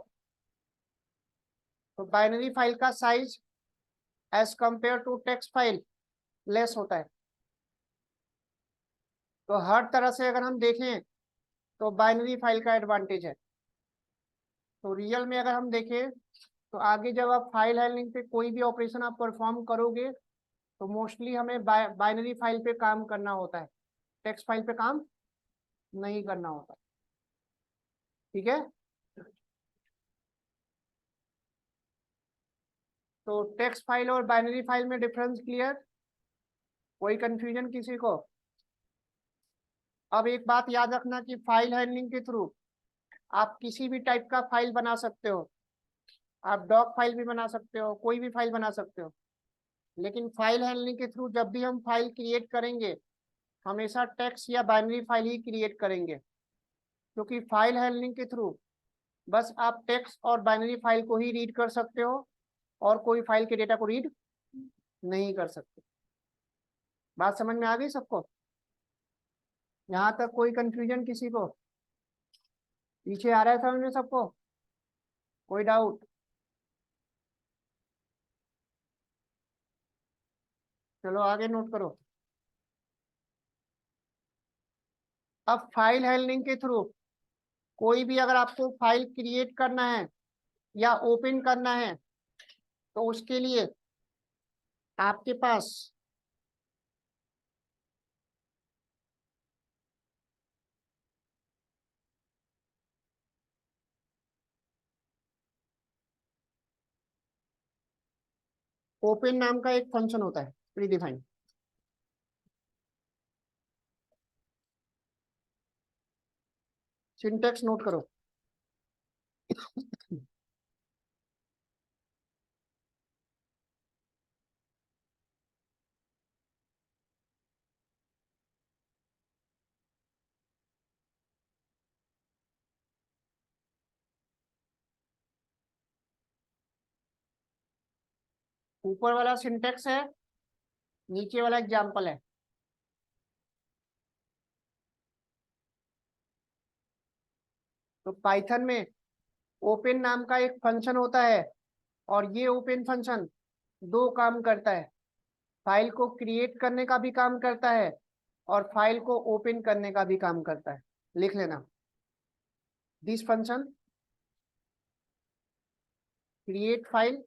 तो बाइनरी फाइल का size as compare to text file less होता है। तो हर तरह से अगर हम देखें तो बाइनरी फाइल का एडवांटेज है। तो रियल में अगर हम देखें तो आगे जब आप फाइल हैंडलिंग पे कोई भी ऑपरेशन आप परफॉर्म करोगे तो मोस्टली हमें बाइनरी फाइल पे काम करना होता है, टेक्स्ट फाइल पे काम नहीं करना होता। ठीक है। तो टेक्स्ट फाइल और बाइनरी फाइल में डिफरेंस क्लियर? कोई कंफ्यूजन किसी को? अब एक बात याद रखना कि फाइल हैंडलिंग के थ्रू आप किसी भी टाइप का फाइल बना सकते हो, आप डॉक फाइल भी बना सकते हो, कोई भी फाइल बना सकते हो, लेकिन फाइल हैंडलिंग के थ्रू जब भी हम फाइल क्रिएट करेंगे हमेशा टेक्स्ट या बाइनरी फाइल ही क्रिएट करेंगे, क्योंकि फाइल हैंडलिंग के थ्रू बस आप टेक्स्ट और बाइनरी फाइल को ही रीड कर सकते हो और कोई फाइल के डेटा को रीड नहीं कर सकते। बात समझ में आ गई सबको? यहाँ तक कोई कंफ्यूजन किसी को? पीछे आ रहा है समझ में सबको? कोई डाउट? चलो आगे नोट करो। अब फाइल हैंडलिंग के थ्रू कोई भी अगर आपको फाइल क्रिएट करना है या ओपन करना है तो उसके लिए आपके पास ओपन नाम का एक फंक्शन होता है प्री डिफाइंड। सिंटेक्स नोट करो। ऊपर वाला सिंटेक्स है, नीचे वाला एग्जाम्पल है। तो पाइथन में ओपन नाम का एक फंक्शन होता है और ये ओपन फंक्शन दो काम करता है, फाइल को क्रिएट करने का भी काम करता है और फाइल को ओपन करने का भी काम करता है। लिख लेना, this function create file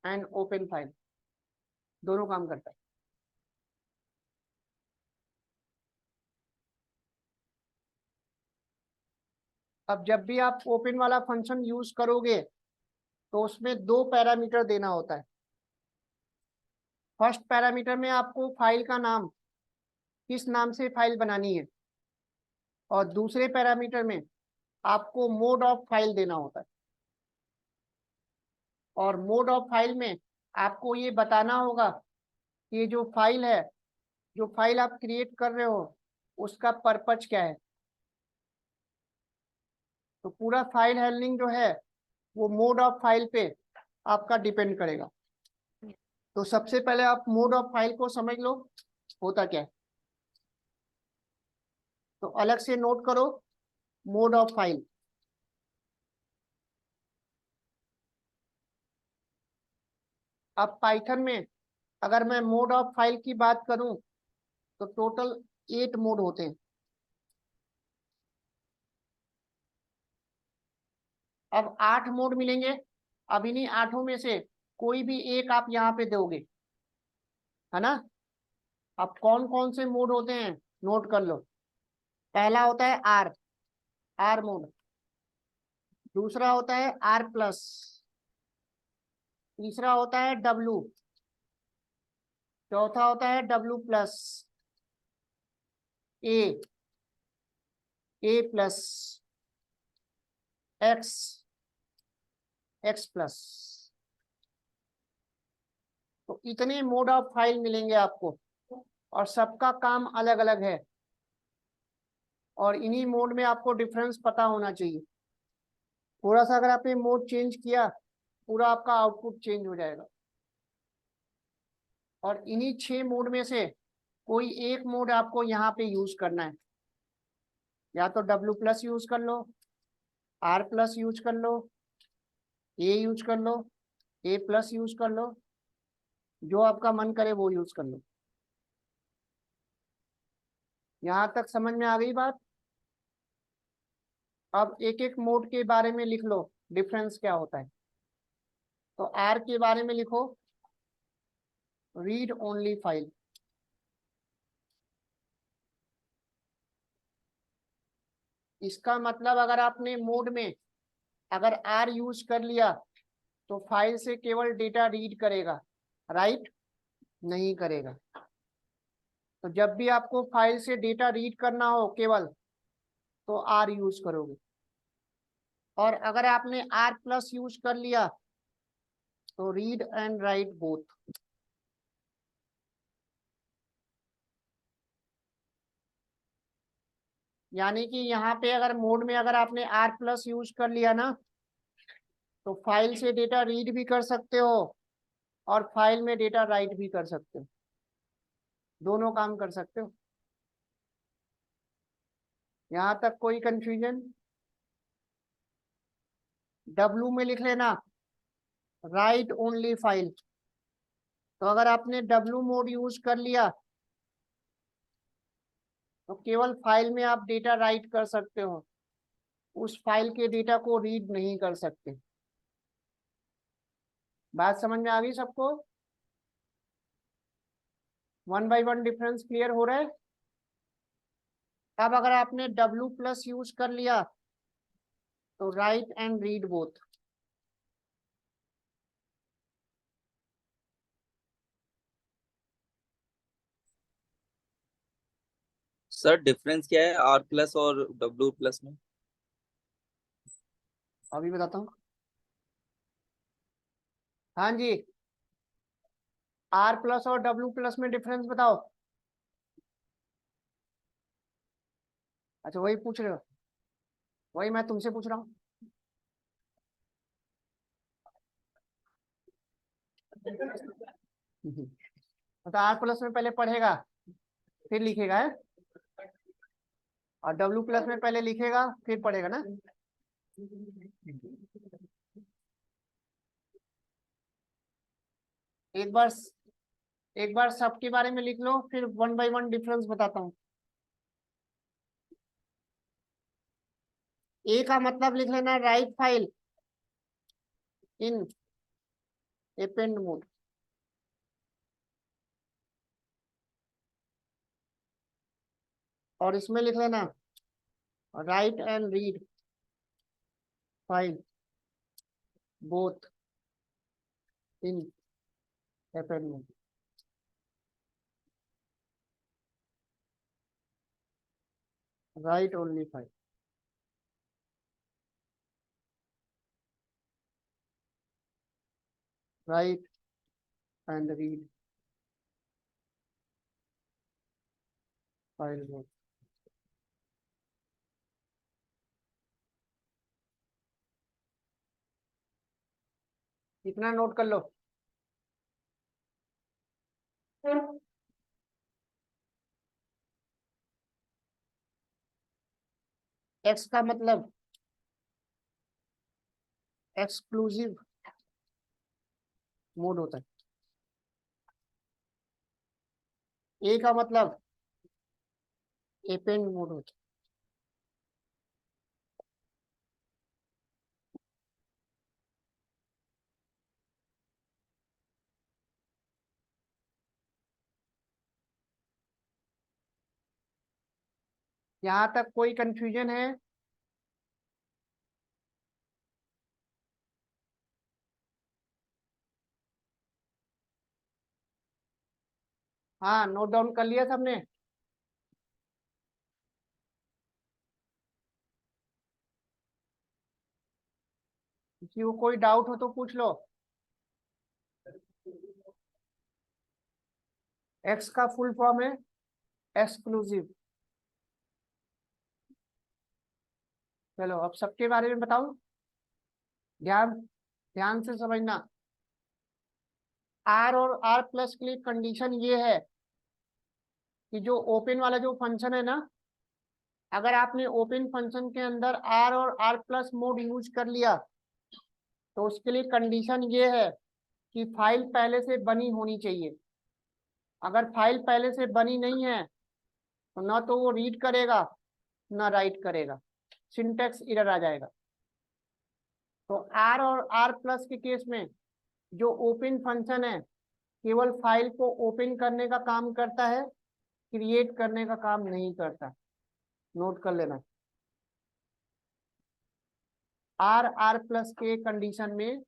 and open file, दोनों काम करता है। अब जब भी आप ओपन वाला फंक्शन यूज करोगे तो उसमें दो पैरामीटर देना होता है। फर्स्ट पैरामीटर में आपको फाइल का नाम, किस नाम से फाइल बनानी है, और दूसरे पैरामीटर में आपको मोड ऑफ फाइल देना होता है। और मोड ऑफ फाइल में आपको ये बताना होगा कि ये जो फाइल है, जो फाइल आप क्रिएट कर रहे हो, उसका पर्पज क्या है। तो पूरा फाइल हैंडलिंग जो है वो मोड ऑफ फाइल पे आपका डिपेंड करेगा। तो सबसे पहले आप मोड ऑफ फाइल को समझ लो होता क्या है। तो अलग से नोट करो मोड ऑफ फाइल। अब पाइथन में अगर मैं मोड ऑफ फाइल की बात करूं तो टोटल 8 मोड होते हैं। अब 8 मोड मिलेंगे। अब इन्हीं 8 में से कोई भी एक आप यहाँ पे दोगे, है ना। अब कौन कौन से मोड होते हैं नोट कर लो। पहला होता है आर, आर मोड। दूसरा होता है आर प्लस। तीसरा होता है डब्लू। चौथा होता है डब्लू प्लस, ए, ए प्लस, एक्स, एक्स प्लस। तो इतने मोड ऑफ फाइल मिलेंगे आपको और सबका काम अलग अलग है। और इन्हीं मोड में आपको डिफरेंस पता होना चाहिए। थोड़ा सा अगर आपने मोड चेंज किया, पूरा आपका आउटपुट चेंज हो जाएगा। और इन्हीं 6 मोड में से कोई एक मोड आपको यहाँ पे यूज करना है। या तो डब्ल्यू प्लस यूज कर लो, आर प्लस यूज कर लो, ए यूज कर लो, ए प्लस यूज कर लो, जो आपका मन करे वो यूज कर लो। यहाँ तक समझ में आ गई बात। अब एक एक मोड के बारे में लिख लो, डिफरेंस क्या होता है। तो आर के बारे में लिखो, रीड ओनली फाइल। इसका मतलब अगर आपने मोड में अगर आर यूज कर लिया तो फाइल से केवल डेटा रीड करेगा, राइट नहीं करेगा। तो जब भी आपको फाइल से डेटा रीड करना हो केवल, तो आर यूज करोगे। और अगर आपने आर प्लस यूज कर लिया तो रीड एंड राइट बोथ। यानी कि यहाँ पे अगर मोड में अगर आपने आर प्लस यूज कर लिया ना, तो फाइल से डेटा रीड भी कर सकते हो और फाइल में डेटा राइट भी कर सकते हो, दोनों काम कर सकते हो। यहाँ तक कोई कंफ्यूजन? डब्लू में लिख लेना राइट ओनली फाइल। तो अगर आपने डब्लू मोड यूज कर लिया तो केवल फाइल में आप डेटा राइट कर सकते हो, उस फाइल के डेटा को रीड नहीं कर सकते। बात समझ में आ गई सबको? One by one difference clear हो रहा है। अब अगर आपने डब्लू प्लस यूज कर लिया तो right and read both. Sir difference क्या है आर प्लस और डब्ल्यू प्लस में? अभी बताता हूँ। हाँ जी, आर प्लस और डब्ल्यू प्लस में डिफरेंस बताओ। अच्छा वही पूछ रहे हो, वही मैं तुमसे पूछ रहा हूँ। तो आर प्लस में पहले पढ़ेगा फिर लिखेगा है, और डब्ल्यू प्लस में पहले लिखेगा फिर पढ़ेगा ना। एक बार सबके बारे में लिख लो, फिर वन बाय वन डिफरेंस बताता हूँ। ए का मतलब लिख लेना write file in append mode. और इसमें लिख लेना right and read file both in append mode. Right only file. Right and read file both. इतना नोट कर लो। एक्स का मतलब एक्सक्लूसिव मोड होता है। ए का मतलब अपेंड मोड होता है। यहाँ तक कोई कंफ्यूजन है? हाँ, नोट डाउन कर लिया सबने? किसी को कोई डाउट हो तो पूछ लो। एक्स का फुल फॉर्म है एक्सक्लूसिव। चलो अब सबके बारे में बताऊं, ध्यान ध्यान से समझना। आर और आर प्लस के लिए कंडीशन ये है कि जो ओपन वाला जो फंक्शन है ना, अगर आपने ओपन फंक्शन के अंदर आर और आर प्लस मोड यूज कर लिया तो उसके लिए कंडीशन ये है कि फाइल पहले से बनी होनी चाहिए। अगर फाइल पहले से बनी नहीं है तो ना तो वो रीड करेगा ना राइट करेगा, सिंटैक्स एरर आ जाएगा। तो आर और आर प्लस के केस में जो ओपन फंक्शन है केवल फाइल को ओपन करने का काम करता है, क्रिएट करने का काम नहीं करता। नोट कर लेना। आर आर प्लस के कंडीशन में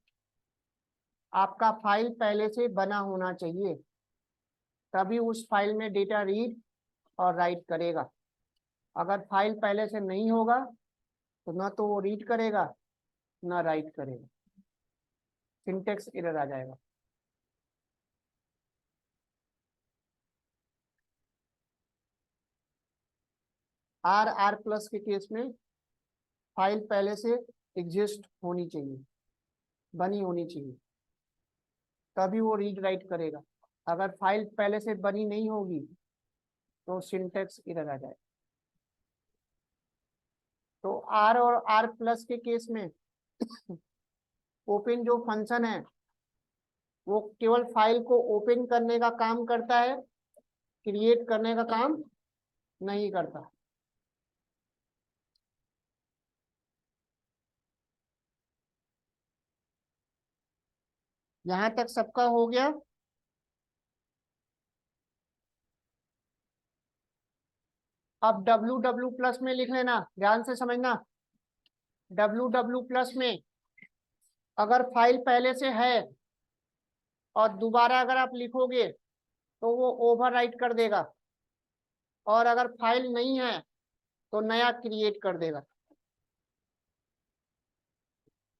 आपका फाइल पहले से बना होना चाहिए, तभी उस फाइल में डेटा रीड और राइट करेगा। अगर फाइल पहले से नहीं होगा तो ना तो वो रीड करेगा ना राइट करेगा, सिंटैक्स एरर आ जाएगा। आर आर प्लस के केस में फाइल पहले से एग्जिस्ट होनी चाहिए, बनी होनी चाहिए, तभी वो रीड राइट करेगा। अगर फाइल पहले से बनी नहीं होगी तो सिंटैक्स एरर आ जाएगा। तो आर और आर प्लस के केस में ओपन जो फंक्शन है वो केवल फाइल को ओपन करने का काम करता है, क्रिएट करने का काम नहीं करता। यहां तक सबका हो गया? अब डब्ल्यू डब्ल्यू प्लस में लिख लेना, ध्यान से समझना। डब्ल्यू डब्ल्यू प्लस में अगर फाइल पहले से है और दोबारा अगर आप लिखोगे तो वो ओवरराइट कर देगा, और अगर फाइल नहीं है तो नया क्रिएट कर देगा।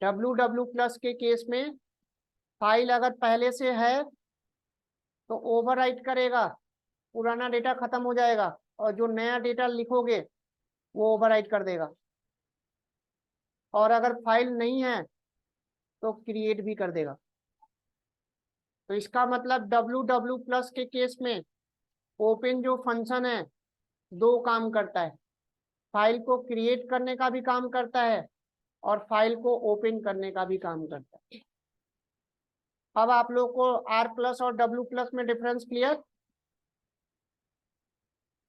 डब्ल्यू डब्ल्यू प्लस के केस में फाइल अगर पहले से है तो ओवरराइट करेगा, पुराना डेटा खत्म हो जाएगा और जो नया डेटा लिखोगे वो ओवरराइट कर देगा। और अगर फाइल नहीं है तो क्रिएट भी कर देगा। तो इसका मतलब डब्ल्यू डब्ल्यू प्लस के केस में ओपन जो फंक्शन है दो काम करता है, फाइल को क्रिएट करने का भी काम करता है और फाइल को ओपन करने का भी काम करता है। अब आप लोग को R प्लस और W प्लस में डिफरेंस क्लियर?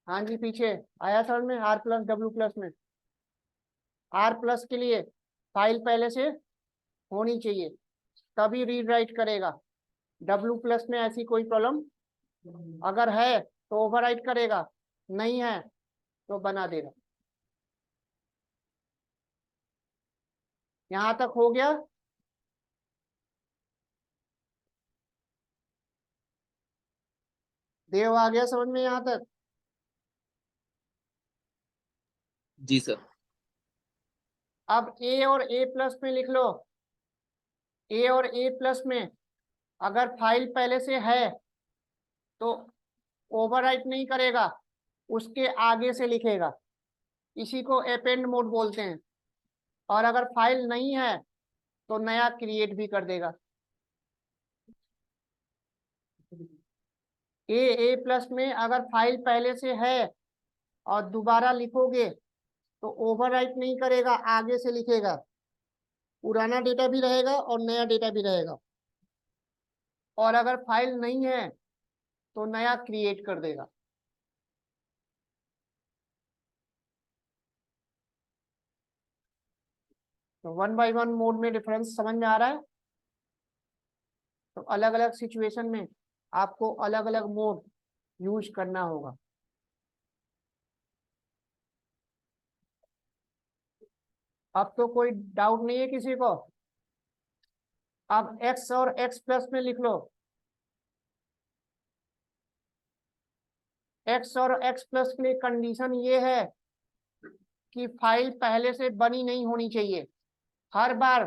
हाँ जी, पीछे आया समझ में? R प्लस W प्लस में, R प्लस के लिए फाइल पहले से होनी चाहिए तभी रीड राइट करेगा। W प्लस में ऐसी कोई प्रॉब्लम अगर है तो ओवरराइट करेगा, नहीं है तो बना देगा। यहां तक हो गया? देव आ गया समझ में यहां तक? जी सर। अब A और A प्लस में लिख लो। A और A प्लस में अगर फाइल पहले से है तो ओवरराइट नहीं करेगा, उसके आगे से लिखेगा, इसी को अपेंड मोड बोलते हैं। और अगर फाइल नहीं है तो नया क्रिएट भी कर देगा। ए प्लस में अगर फाइल पहले से है और दोबारा लिखोगे तो ओवरराइट नहीं करेगा, आगे से लिखेगा, पुराना डेटा भी रहेगा और नया डेटा भी रहेगा। और अगर फाइल नहीं है तो नया क्रिएट कर देगा। तो 1 बाय 1 मोड में डिफरेंस समझ में आ रहा है? तो अलग अलग सिचुएशन में आपको अलग अलग मोड यूज करना होगा। अब तो कोई डाउट नहीं है किसी को? अब x और x प्लस में लिख लो। x और x प्लस के लिए कंडीशन ये है कि फाइल पहले से बनी नहीं होनी चाहिए। हर बार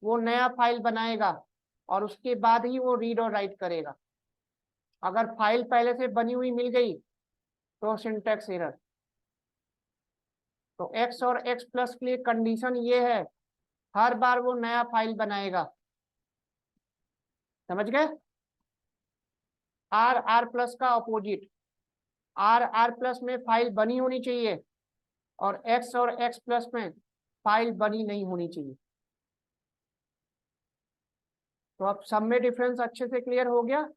वो नया फाइल बनाएगा और उसके बाद ही वो रीड और राइट करेगा। अगर फाइल पहले से बनी हुई मिल गई तो सिंटैक्स एरर। तो x और x प्लस के लिए कंडीशन ये है, हर बार वो नया फाइल बनाएगा। समझ गए? R प्लस का अपोजिट, R प्लस में फाइल बनी होनी चाहिए और x प्लस में फाइल बनी नहीं होनी चाहिए। तो अब सब में डिफरेंस अच्छे से क्लियर हो गया?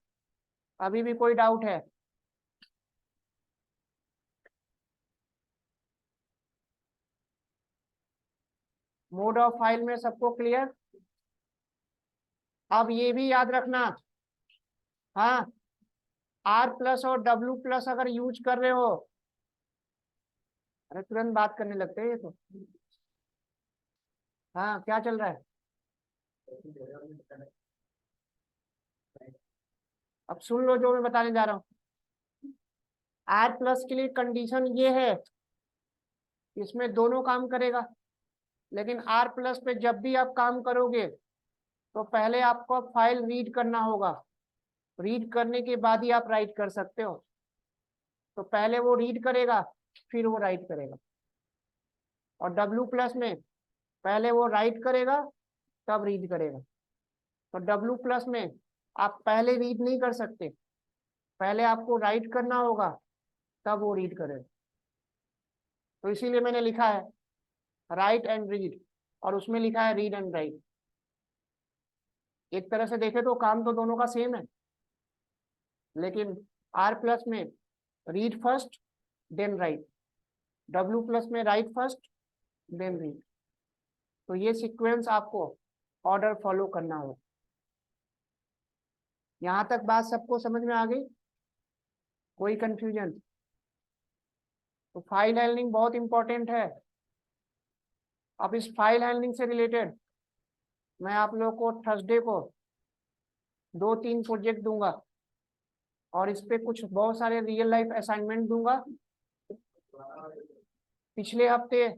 अभी भी कोई डाउट है? मोड ऑफ फाइल में सबको क्लियर? अब ये भी याद रखना, हाँ, R प्लस और W प्लस अगर यूज कर रहे हो, अरे तुरंत बात करने लगते हैं ये तो। हाँ, क्या चल रहा है? अब सुन लो जो मैं बताने जा रहा हूँ। R प्लस के लिए कंडीशन ये है, इसमें दोनों काम करेगा। लेकिन R प्लस पे जब भी आप काम करोगे तो पहले आपको फाइल रीड करना होगा, रीड करने के बाद ही आप राइट कर सकते हो। तो पहले वो रीड करेगा फिर वो राइट करेगा। और W प्लस में पहले वो राइट करेगा तब रीड करेगा। तो W प्लस में आप पहले रीड नहीं कर सकते, पहले आपको राइट करना होगा तब वो रीड करेगा। तो इसीलिए मैंने लिखा है राइट एंड रीड, और उसमें लिखा है रीड एंड राइट। एक तरह से देखे तो काम तो दोनों का सेम है, लेकिन R प्लस में read first then write, W plus में राइट फर्स्ट देन रीड। तो ये सीक्वेंस आपको ऑर्डर फॉलो करना होगा। यहां तक बात सबको समझ में आ गई? कोई कंफ्यूजन? तो फाइल हैंडलिंग बहुत इंपॉर्टेंट है। अब इस फाइल हैंडलिंग से रिलेटेड मैं आप लोग को थर्सडे को 2-3 प्रोजेक्ट दूंगा और इस पे कुछ बहुत सारे रियल लाइफ असाइनमेंट दूंगा। पिछले हफ्ते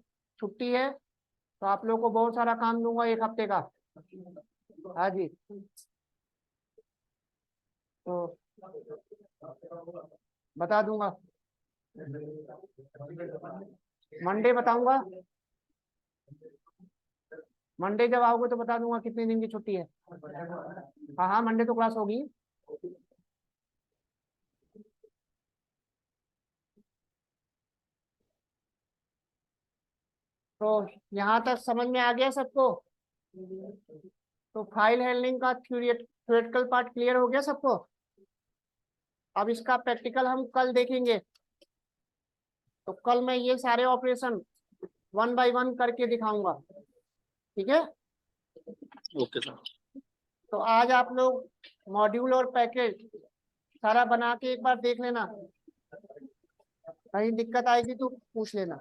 छुट्टी है तो आप लोग को बहुत सारा काम दूंगा 1 हफ्ते का। हाँ जी, तो बता दूंगा, मंडे बताऊंगा। मंडे जब आओगे तो बता दूंगा कितने दिन की छुट्टी है। हाँ हाँ, मंडे तो क्लास होगी। तो यहाँ तक समझ में आ गया सबको? तो फाइल हैंडलिंग का थ्योरेटिकल पार्ट क्लियर हो गया सबको? अब इसका प्रैक्टिकल हम कल देखेंगे। तो कल मैं ये सारे ऑपरेशन 1 बाय 1 करके दिखाऊंगा, ठीक है? Okay sir. तो आज आप लोग मॉड्यूल और पैकेज सारा बना के एक बार देख लेना, कहीं दिक्कत आएगी तो पूछ लेना।